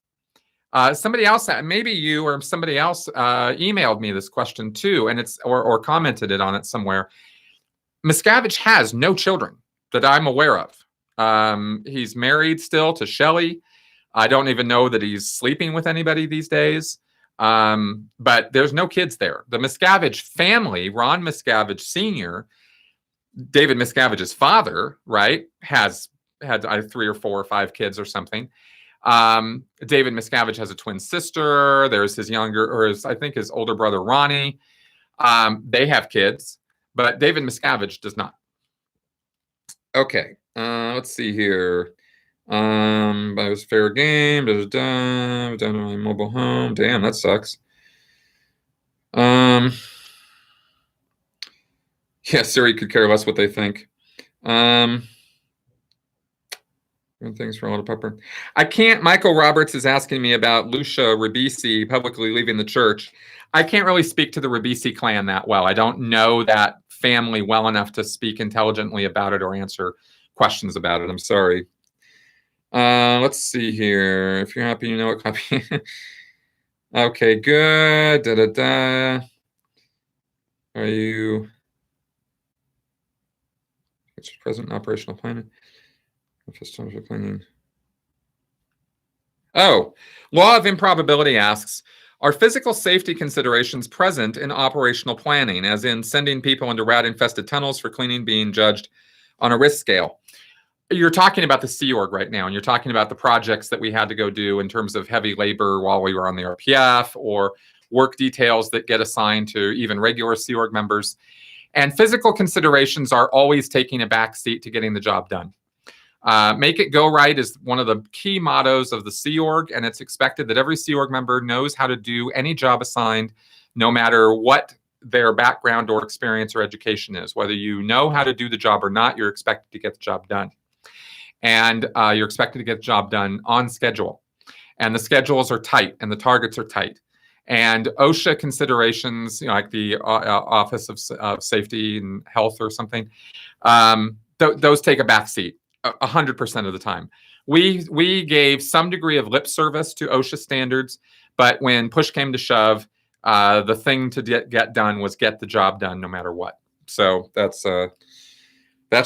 Somebody else, maybe you or somebody else, emailed me this question too, and or commented it on it somewhere. Miscavige has no children that I'm aware of. He's married still to Shelley. I don't even know that he's sleeping with anybody these days. But there's no kids there. The Miscavige family, Ron Miscavige Sr., David Miscavige's father, right, had 3 or 4 or 5 kids or something. David Miscavige has a twin sister. There's his I think his older brother, Ronnie. They have kids, but David Miscavige does not. Okay, let's see here. It was fair game. It was done on my mobile home. Damn, that sucks. Yeah, Siri could care less what they think. Things for a lot of pepper. I can't. Michael Roberts is asking me about Lucia Ribisi publicly leaving the church. I can't really speak to the Ribisi clan that well. I don't know that family well enough to speak intelligently about it or answer questions about it. I'm sorry. Let's see here. If you're happy, you know what copy. Okay, good. Da da da. Are you? It's present operational planning. For cleaning. Oh, Law of Improbability asks, are physical safety considerations present in operational planning, as in sending people into rat-infested tunnels for cleaning being judged on a risk scale? You're talking about the Sea Org right now, and you're talking about the projects that we had to go do in terms of heavy labor while we were on the RPF, or work details that get assigned to even regular Sea Org members. And physical considerations are always taking a back seat to getting the job done. Make it go right is one of the key mottos of the Sea Org, and it's expected that every Sea Org member knows how to do any job assigned, no matter what their background or experience or education is. Whether you know how to do the job or not, you're expected to get the job done. And you're expected to get the job done on schedule. And the schedules are tight, and the targets are tight. And OSHA considerations, like the Office of Safety and Health or something, those take a back seat 100% of the time. We gave some degree of lip service to OSHA standards, but when push came to shove, the thing to get done was get the job done no matter what. So that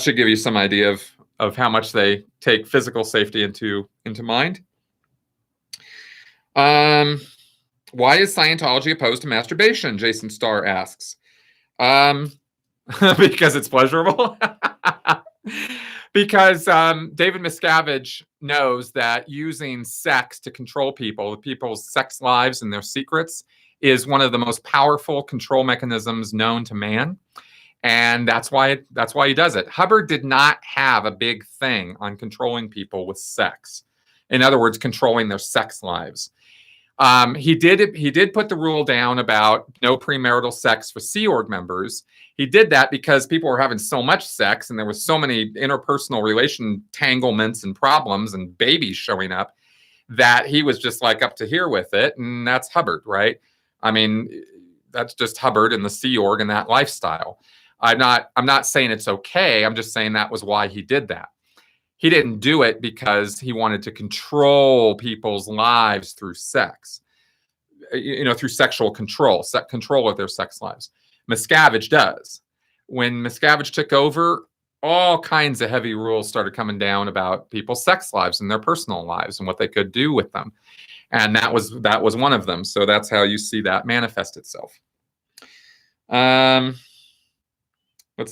should give you some idea of how much they take physical safety into mind. Why is Scientology opposed to masturbation? Jason Starr asks. Because it's pleasurable. Because David Miscavige knows that using sex to control people's sex lives and their secrets is one of the most powerful control mechanisms known to man. And that's why he does it. Hubbard did not have a big thing on controlling people with sex. In other words, controlling their sex lives. He did put the rule down about no premarital sex for Sea Org members. He did that because people were having so much sex and there was so many interpersonal relation entanglements and problems and babies showing up that he was just like up to here with it. And that's Hubbard, right? I mean, that's just Hubbard and the Sea Org and that lifestyle. I'm not saying it's okay. I'm just saying that was why he did that. He didn't do it because he wanted to control people's lives through sex, through sexual control of their sex lives. Miscavige does. When Miscavige took over, all kinds of heavy rules started coming down about people's sex lives and their personal lives and what they could do with them. And that was one of them. So that's how you see that manifest itself. Let's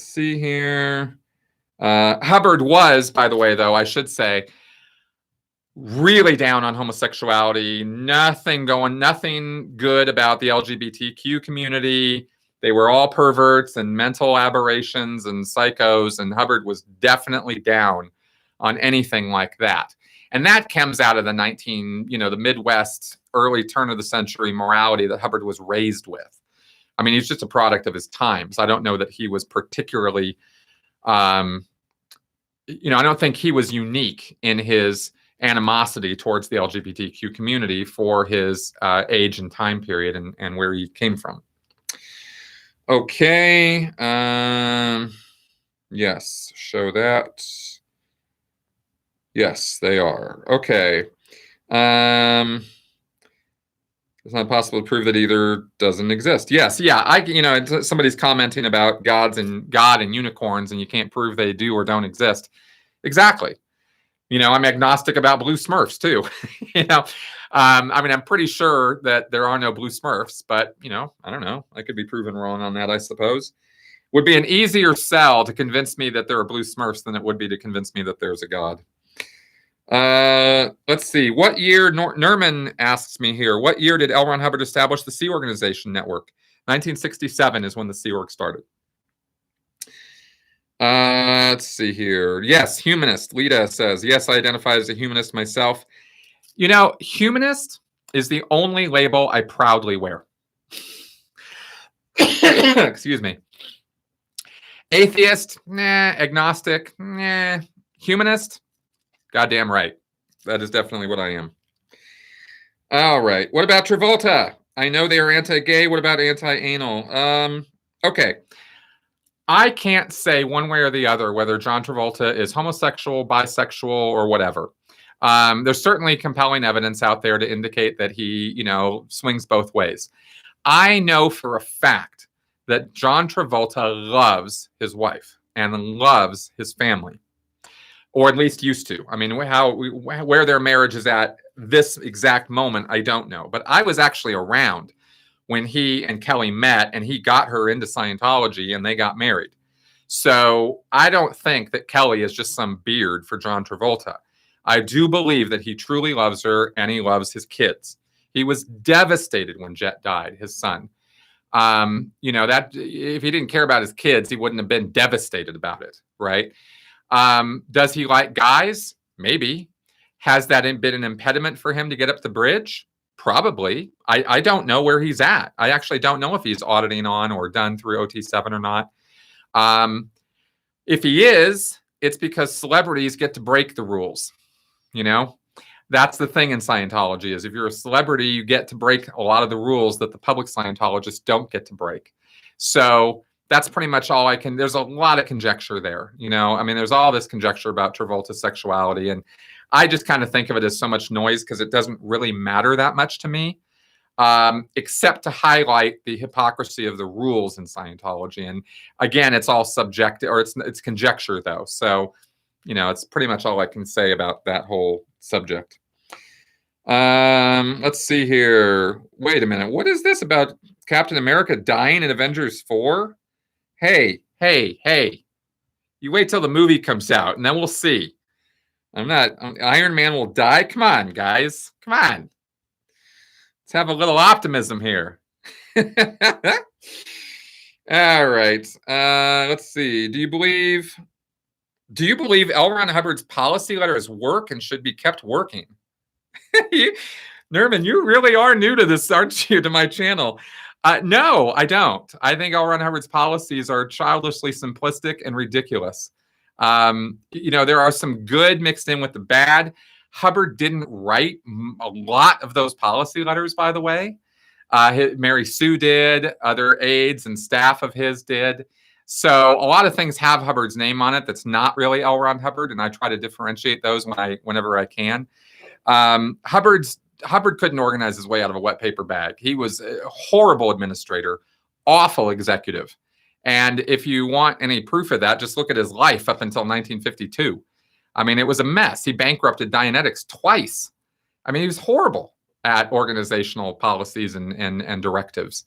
see here. Hubbard was, by the way, though, I should say, really down on homosexuality. Nothing good about the LGBTQ community. They were all perverts and mental aberrations and psychos, and Hubbard was definitely down on anything like that. And that comes out of the the Midwest, early turn of the century morality that Hubbard was raised with. I mean, he's just a product of his times. I don't know that he was particularly, I don't think he was unique in his animosity towards the LGBTQ community for his age and time period and where he came from. Okay. Yes, show that. Yes, they are. Okay. It's not possible to prove that either doesn't exist. Yes, yeah. Somebody's commenting about God and unicorns, and you can't prove they do or don't exist. Exactly. I'm agnostic about blue Smurfs too. I'm pretty sure that there are no blue Smurfs, but I don't know. I could be proven wrong on that, I suppose. Would be an easier sell to convince me that there are blue Smurfs than it would be to convince me that there's a God. Let's see. What year, Nerman asks me here, what year did L. Ron Hubbard establish the Sea Organization network? 1967 is when the Sea Org started. Let's see here. Yes, humanist. Lita says, yes, I identify as a humanist myself. Humanist is the only label I proudly wear. Excuse me. Atheist, nah. Agnostic, nah. Humanist, goddamn right. That is definitely what I am. All right. What about Travolta? I know they are anti-gay. What about anti-anal? Okay. I can't say one way or the other whether John Travolta is homosexual, bisexual, or whatever. There's certainly compelling evidence out there to indicate that he, swings both ways. I know for a fact that John Travolta loves his wife and loves his family, or at least used to. I mean, where their marriage is at this exact moment, I don't know. But I was actually around when he and Kelly met, and he got her into Scientology, and they got married. So I don't think that Kelly is just some beard for John Travolta. I do believe that he truly loves her, and he loves his kids. He was devastated when Jet died, his son. That if he didn't care about his kids, he wouldn't have been devastated about it, right? Does he like guys? Maybe. Has that been an impediment for him to get up the bridge? Probably. I don't know where he's at. I actually don't know if he's auditing on or done through OT7 or not. If he is, it's because celebrities get to break the rules. That's the thing in Scientology, is if you're a celebrity, you get to break a lot of the rules that the public Scientologists don't get to break. So that's pretty much all I can. There's a lot of conjecture there. There's all this conjecture about Travolta's sexuality, and I just kind of think of it as so much noise because it doesn't really matter that much to me, except to highlight the hypocrisy of the rules in Scientology. And again, it's all subjective, or it's conjecture though. So, it's pretty much all I can say about that whole subject. Let's see here. Wait a minute. What is this about Captain America dying in Avengers 4? Hey. You wait till the movie comes out, and then we'll see. Iron Man will die? Come on, guys. Come on. Let's have a little optimism here. All right. Let's see. Do you believe L. Ron Hubbard's policy letters work and should be kept working? Nerman, you really are new to this, aren't you, to my channel? No, I don't. I think L. Ron Hubbard's policies are childishly simplistic and ridiculous. There are some good mixed in with the bad. Hubbard didn't write a lot of those policy letters, by the way. Mary Sue did, other aides and staff of his did. So a lot of things have Hubbard's name on it that's not really L. Ron Hubbard, and I try to differentiate those whenever I can. Hubbard couldn't organize his way out of a wet paper bag. He was a horrible administrator, awful executive. And if you want any proof of that, just look at his life up until 1952. It was a mess. He bankrupted Dianetics twice. He was horrible at organizational policies and directives.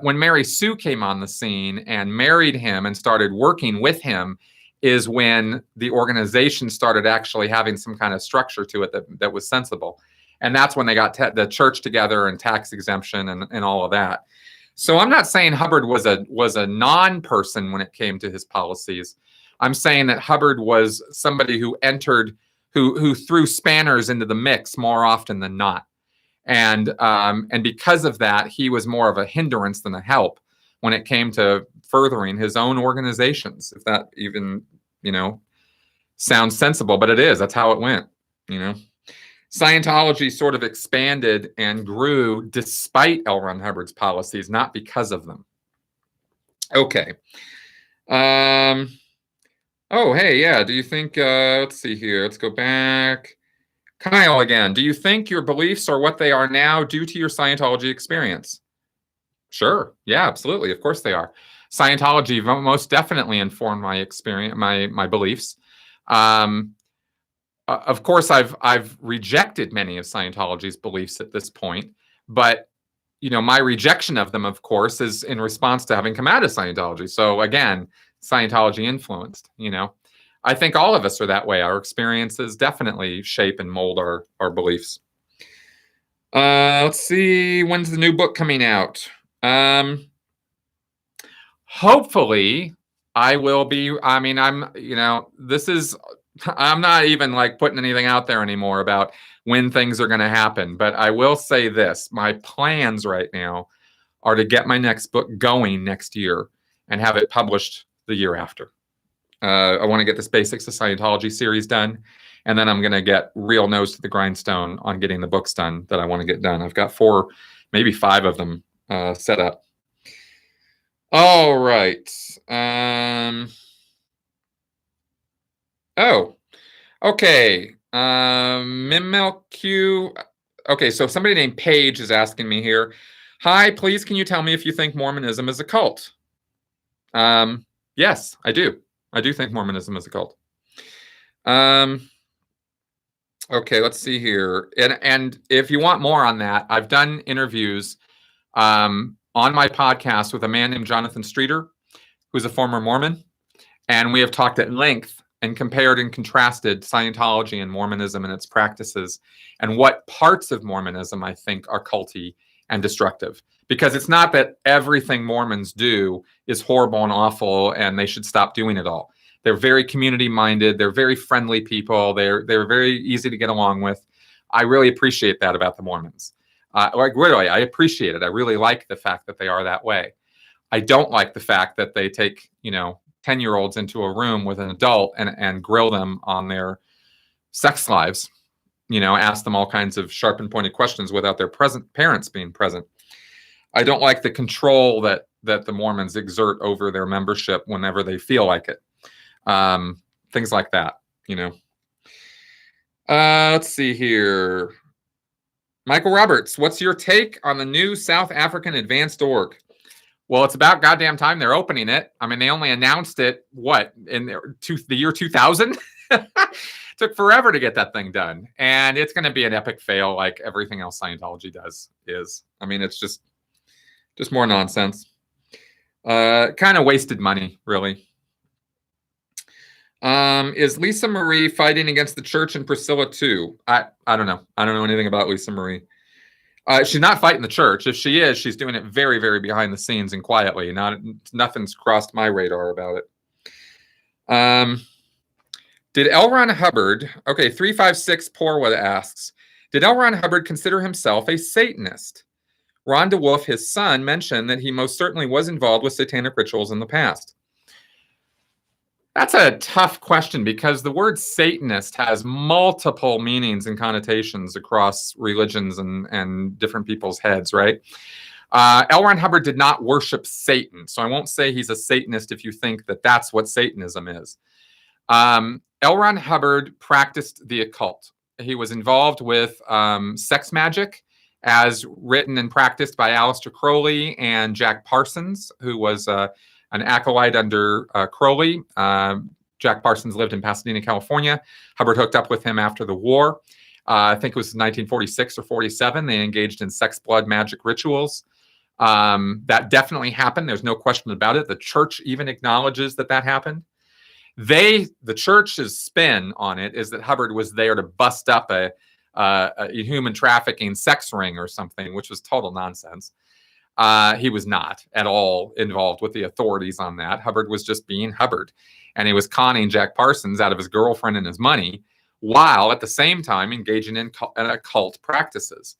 When Mary Sue came on the scene and married him and started working with him is when the organization started actually having some kind of structure to it that was sensible. And that's when they got the church together and tax exemption and all of that. So I'm not saying Hubbard was a non-person when it came to his policies. I'm saying that Hubbard was somebody who threw spanners into the mix more often than not. And because of that, he was more of a hindrance than a help when it came to furthering his own organizations, if that even, sounds sensible, but it is. That's how it went. You know, Scientology sort of expanded and grew despite L. Ron Hubbard's policies, not because of them. Okay. Oh, hey, yeah. Do you think, let's see here. Let's go back. Kyle again. Do you think your beliefs are what they are now due to your Scientology experience? Sure. Yeah, absolutely. Of course they are. Scientology most definitely informed my experience, my beliefs. Of course, I've rejected many of Scientology's beliefs at this point, but my rejection of them, of course, is in response to having come out of Scientology. So again, Scientology influenced. I think all of us are that way. Our experiences definitely shape and mold our beliefs. Let's see, when's the new book coming out? Hopefully, I will be. I mean, I'm not even like putting anything out there anymore about when things are going to happen. But I will say this: my plans right now are to get my next book going next year and have it published the year after. I want to get this Basics of Scientology series done, and then I'm going to get real nose to the grindstone on getting the books done that I want to get done. I've got 4, maybe 5 of them set up. All right. Oh, okay. MimmelQ. Okay, so somebody named Paige is asking me here. Hi, please, can you tell me if you think Mormonism is a cult? Yes, I do. I do think Mormonism is a cult. Okay, let's see here. And if you want more on that, I've done interviews on my podcast with a man named Jonathan Streeter, who's a former Mormon. And we have talked at length and compared and contrasted Scientology and Mormonism and its practices, and what parts of Mormonism I think are culty and destructive. Because it's not that everything Mormons do is horrible and awful and they should stop doing it all. They're very community-minded. They're very friendly people. They're very easy to get along with. I really appreciate that about the Mormons. Really, I appreciate it. I really like the fact that they are that way. I don't like the fact that they take, 10-year-olds into a room with an adult and grill them on their sex lives, ask them all kinds of sharp and pointed questions without their parents being present. I don't like the control that the Mormons exert over their membership whenever they feel like it. Things like that, let's see here. Michael Roberts, what's your take on the new South African Advanced Org? Well, it's about goddamn time they're opening it. I mean, they only announced it, in the year 2000? Took forever to get that thing done. And it's going to be an epic fail like everything else Scientology does is. I mean, it's just more nonsense. Kind of wasted money, really. Is Lisa Marie fighting against the church and Priscilla too? I don't know. I don't know anything about Lisa Marie. She's not fighting the church. If she is, she's doing it very, very behind the scenes and quietly. Nothing's crossed my radar about it. Did L. Ron Hubbard, 356 Porwa asks, did L. Ron Hubbard consider himself a Satanist? Ron DeWolf, his son, mentioned that he most certainly was involved with satanic rituals in the past. That's a tough question because the word Satanist has multiple meanings and connotations across religions and different people's heads, right? L. Ron Hubbard did not worship Satan, so I won't say he's a Satanist if you think that that's what Satanism is. L. Ron Hubbard practiced the occult. He was involved with sex magic, as written and practiced by Aleister Crowley and Jack Parsons, who was an acolyte under Crowley. Jack Parsons lived in Pasadena, California. Hubbard hooked up with him after the war. I think it was 1946 or 47. They engaged in sex, blood, magic rituals. That definitely happened. There's no question about it. The church even acknowledges that happened. The church's spin on it is that Hubbard was there to bust up a human trafficking sex ring or something, which was total nonsense. He was not at all involved with the authorities on that. Hubbard was just being Hubbard, and he was conning Jack Parsons out of his girlfriend and his money, while at the same time engaging in occult practices.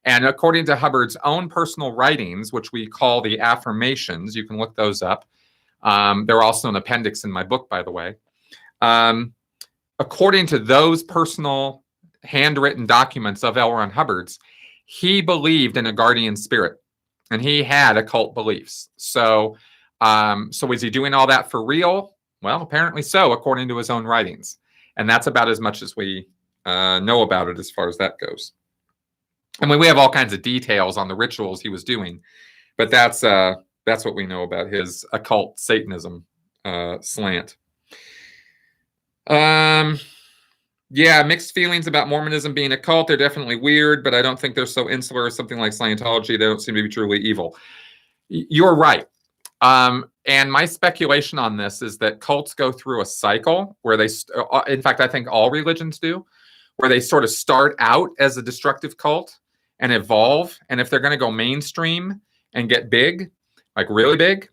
And according to Hubbard's own personal writings, which we call the Affirmations, you can look those up. They're also an appendix in my book, by the way. According to those personal handwritten documents of L. Ron Hubbard's, he believed in a guardian spirit, and he had occult beliefs. So, so was he doing all that for real? Well, apparently so, according to his own writings. And that's about as much as we know about it as far as that goes. I mean, we have all kinds of details on the rituals he was doing, but that's what we know about his occult Satanism slant. Yeah, mixed feelings about Mormonism being a cult. They're definitely weird, but I don't think they're so insular as something like Scientology. They don't seem to be truly evil. You're right. And my speculation on this is that cults go through a cycle where they, in fact, I think all religions do, where they sort of start out as a destructive cult and evolve. And if they're going to go mainstream and get big, like really big,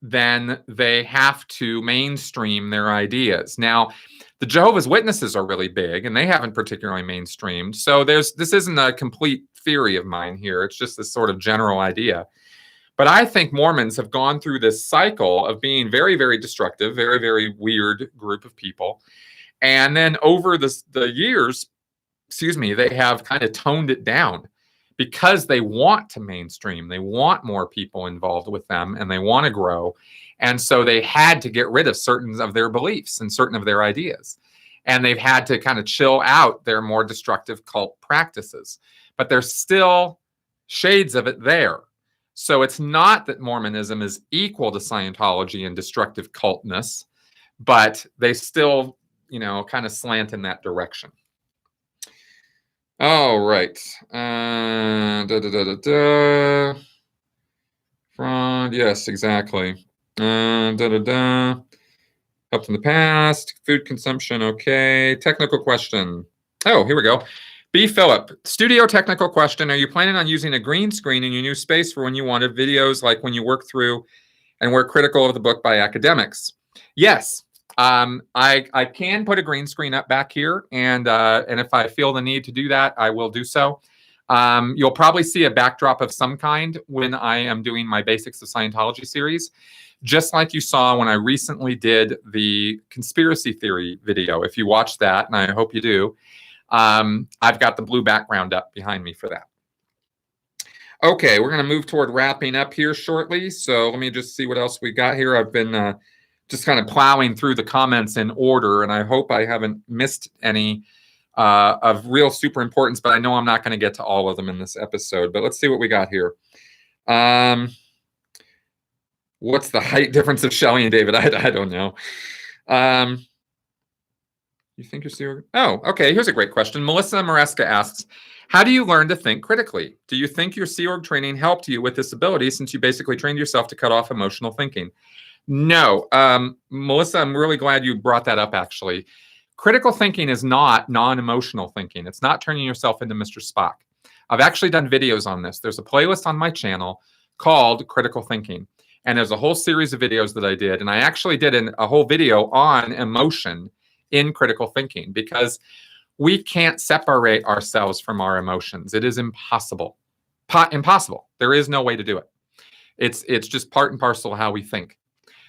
then they have to mainstream their ideas. Now, the Jehovah's Witnesses are really big, and they haven't particularly mainstreamed. So this isn't a complete theory of mine here. It's just this sort of general idea. But I think Mormons have gone through this cycle of being very, very destructive, very, very weird group of people. And then over the years, they have kind of toned it down because they want to mainstream. They want more people involved with them, and they want to grow. And so they had to get rid of certain of their beliefs and certain of their ideas. And they've had to kind of chill out their more destructive cult practices. But there's still shades of it there. So it's not that Mormonism is equal to Scientology in destructive cultness, but they still, kind of slant in that direction. All right. Yes, exactly. Helped in the past. Food consumption, okay. Technical question. Oh, here we go. B. Phillip, studio technical question. Are you planning on using a green screen in your new space for when you wanted videos, like when you work through and were critical of the book by academics? Yes. I can put a green screen up back here, and if I feel the need to do that, I will do so. You'll probably see a backdrop of some kind when I am doing my Basics of Scientology series, just like you saw when I recently did the conspiracy theory video. If you watch that, and I hope you do, I've got the blue background up behind me for that. Okay, we're going to move toward wrapping up here shortly. So let me just see what else we got here. I've been just kind of plowing through the comments in order, and I hope I haven't missed any of real super importance, but I know I'm not going to get to all of them in this episode. But let's see what we got here. What's the height difference of Shelley and David? I don't know. You think you're serious? Oh, okay. Here's a great question. Melissa Maresca asks, how do you learn to think critically? Do you think your Sea Org training helped you with this ability since you basically trained yourself to cut off emotional thinking? No. Melissa, I'm really glad you brought that up, actually. Critical thinking is not non-emotional thinking. It's not turning yourself into Mr. Spock. I've actually done videos on this. There's a playlist on my channel called Critical Thinking. And there's a whole series of videos that I did. And I actually did a whole video on emotion in critical thinking, because we can't separate ourselves from our emotions. It is impossible. Impossible. There is no way to do it. It's just part and parcel of how we think.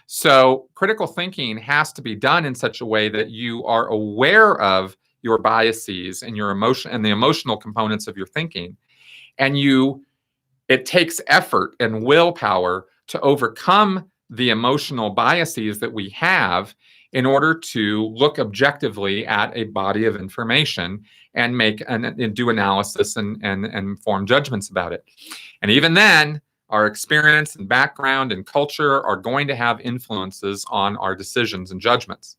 So critical thinking has to be done in such a way that you are aware of your biases and your emotion and the emotional components of your thinking. And it takes effort and willpower to overcome the emotional biases that we have in order to look objectively at a body of information and and do analysis and form judgments about it. And even then, our experience and background and culture are going to have influences on our decisions and judgments.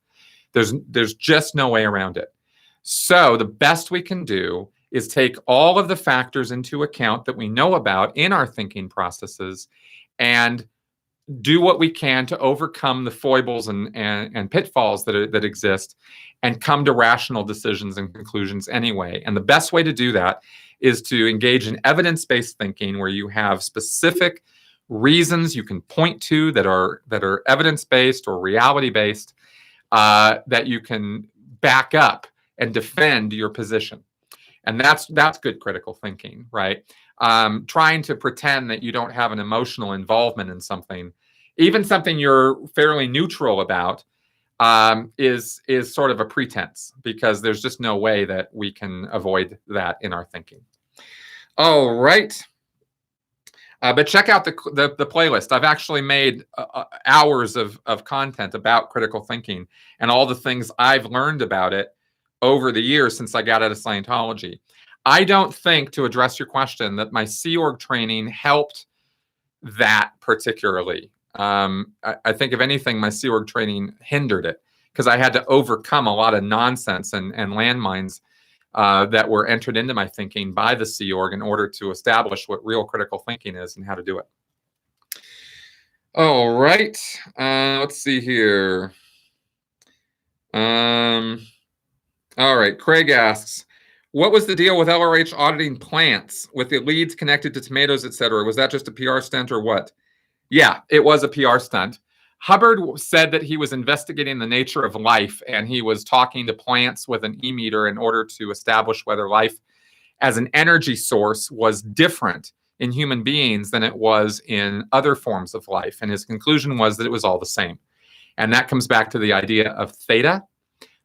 There's just no way around it. So the best we can do is take all of the factors into account that we know about in our thinking processes and do what we can to overcome the foibles and pitfalls that exist and come to rational decisions and conclusions anyway. And the best way to do that is to engage in evidence-based thinking, where you have specific reasons you can point to that are evidence-based or reality-based, that you can back up and defend your position. And that's good critical thinking, right? Trying to pretend that you don't have an emotional involvement in something, even something you're fairly neutral about, is sort of a pretense, because there's just no way that we can avoid that in our thinking. All right. But check out the playlist. I've actually made hours of content about critical thinking and all the things I've learned about it over the years since I got out of Scientology. I don't think, to address your question, that my Sea Org training helped that particularly. I think, if anything, my Sea Org training hindered it, because I had to overcome a lot of nonsense and landmines that were entered into my thinking by the Sea Org in order to establish what real critical thinking is and how to do it. All right. Let's see here. All right. Craig asks, what was the deal with LRH auditing plants with the leads connected to tomatoes, etc.? Was that just a PR stunt or what? Yeah, it was a PR stunt. Hubbard said that he was investigating the nature of life, and he was talking to plants with an e-meter in order to establish whether life as an energy source was different in human beings than it was in other forms of life. And his conclusion was that it was all the same. And that comes back to the idea of theta,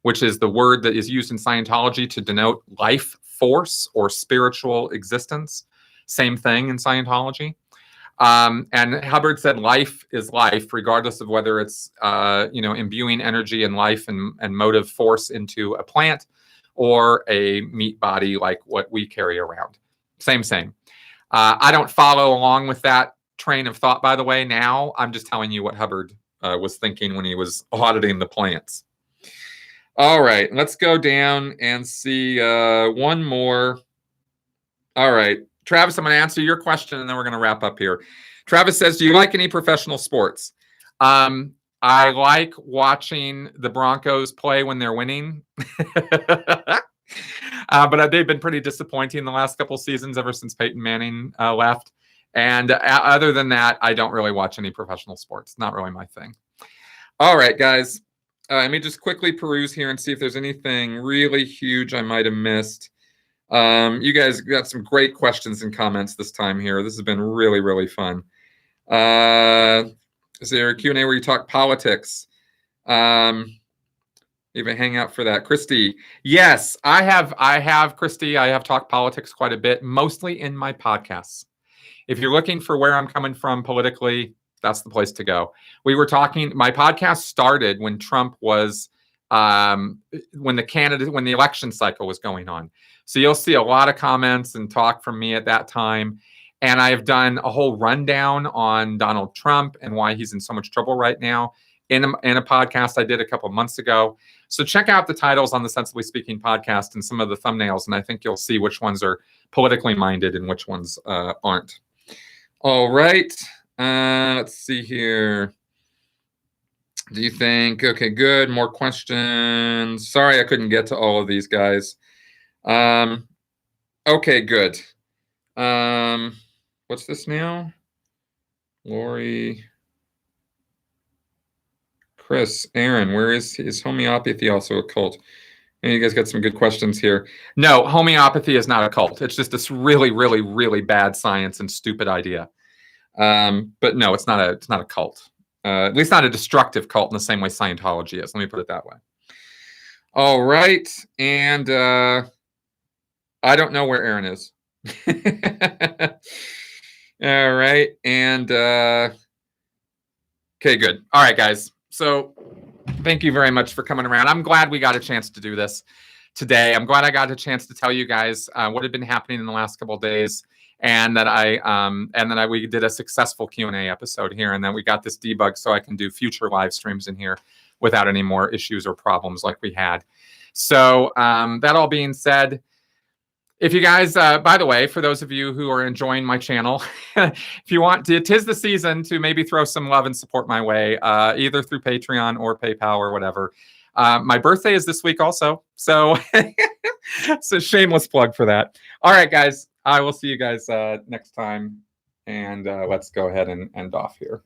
which is the word that is used in Scientology to denote life force or spiritual existence. Same thing in Scientology. And Hubbard said life is life, regardless of whether it's imbuing energy and life and motive force into a plant or a meat body like what we carry around. Same. I don't follow along with that train of thought, by the way. Now I'm just telling you what Hubbard was thinking when he was auditing the plants. All right, let's go down and see one more. All right. Travis, I'm going to answer your question, and then we're going to wrap up here. Travis says, do you like any professional sports? I like watching the Broncos play when they're winning. But they've been pretty disappointing the last couple seasons, ever since Peyton Manning left. And other than that, I don't really watch any professional sports. Not really my thing. All right, guys. Let me just quickly peruse here and see if there's anything really huge I might have missed. You guys got some great questions and comments this time here. This has been really, really fun. Is there a Q&A where you talk politics? Even hang out for that. Christy. Yes, I have, Christy. I have talked politics quite a bit, mostly in my podcasts. If you're looking for where I'm coming from politically, that's the place to go. We were talking, my podcast started when Trump was, when the election cycle was going on. So you'll see a lot of comments and talk from me at that time. And I've done a whole rundown on Donald Trump and why he's in so much trouble right now in a podcast I did a couple months ago. So check out the titles on the Sensibly Speaking podcast and some of the thumbnails, and I think you'll see which ones are politically minded and which ones aren't. All right. Let's see here. Do you think? Okay, good. More questions. Sorry I couldn't get to all of these, guys. Okay, good. What's this now? Lori, Chris, Aaron, where is homeopathy also a cult? And you guys got some good questions here. No, homeopathy is not a cult. It's just this really, really, really bad science and stupid idea. But no, it's not a cult. At least not a destructive cult in the same way Scientology is. Let me put it that way. All right. And I don't know where Aaron is. All right. And okay, good. All right, guys. So thank you very much for coming around. I'm glad we got a chance to do this today. I'm glad I got a chance to tell you guys what had been happening in the last couple of days, and that we did a successful Q&A episode here, and then we got this debug so I can do future live streams in here without any more issues or problems like we had. So that all being said, if you guys, by the way, for those of you who are enjoying my channel, if you want to, 'tis the season to maybe throw some love and support my way, either through Patreon or PayPal or whatever. My birthday is this week also, so it's a shameless plug for that. All right, guys, I will see you guys next time, and let's go ahead and end off here.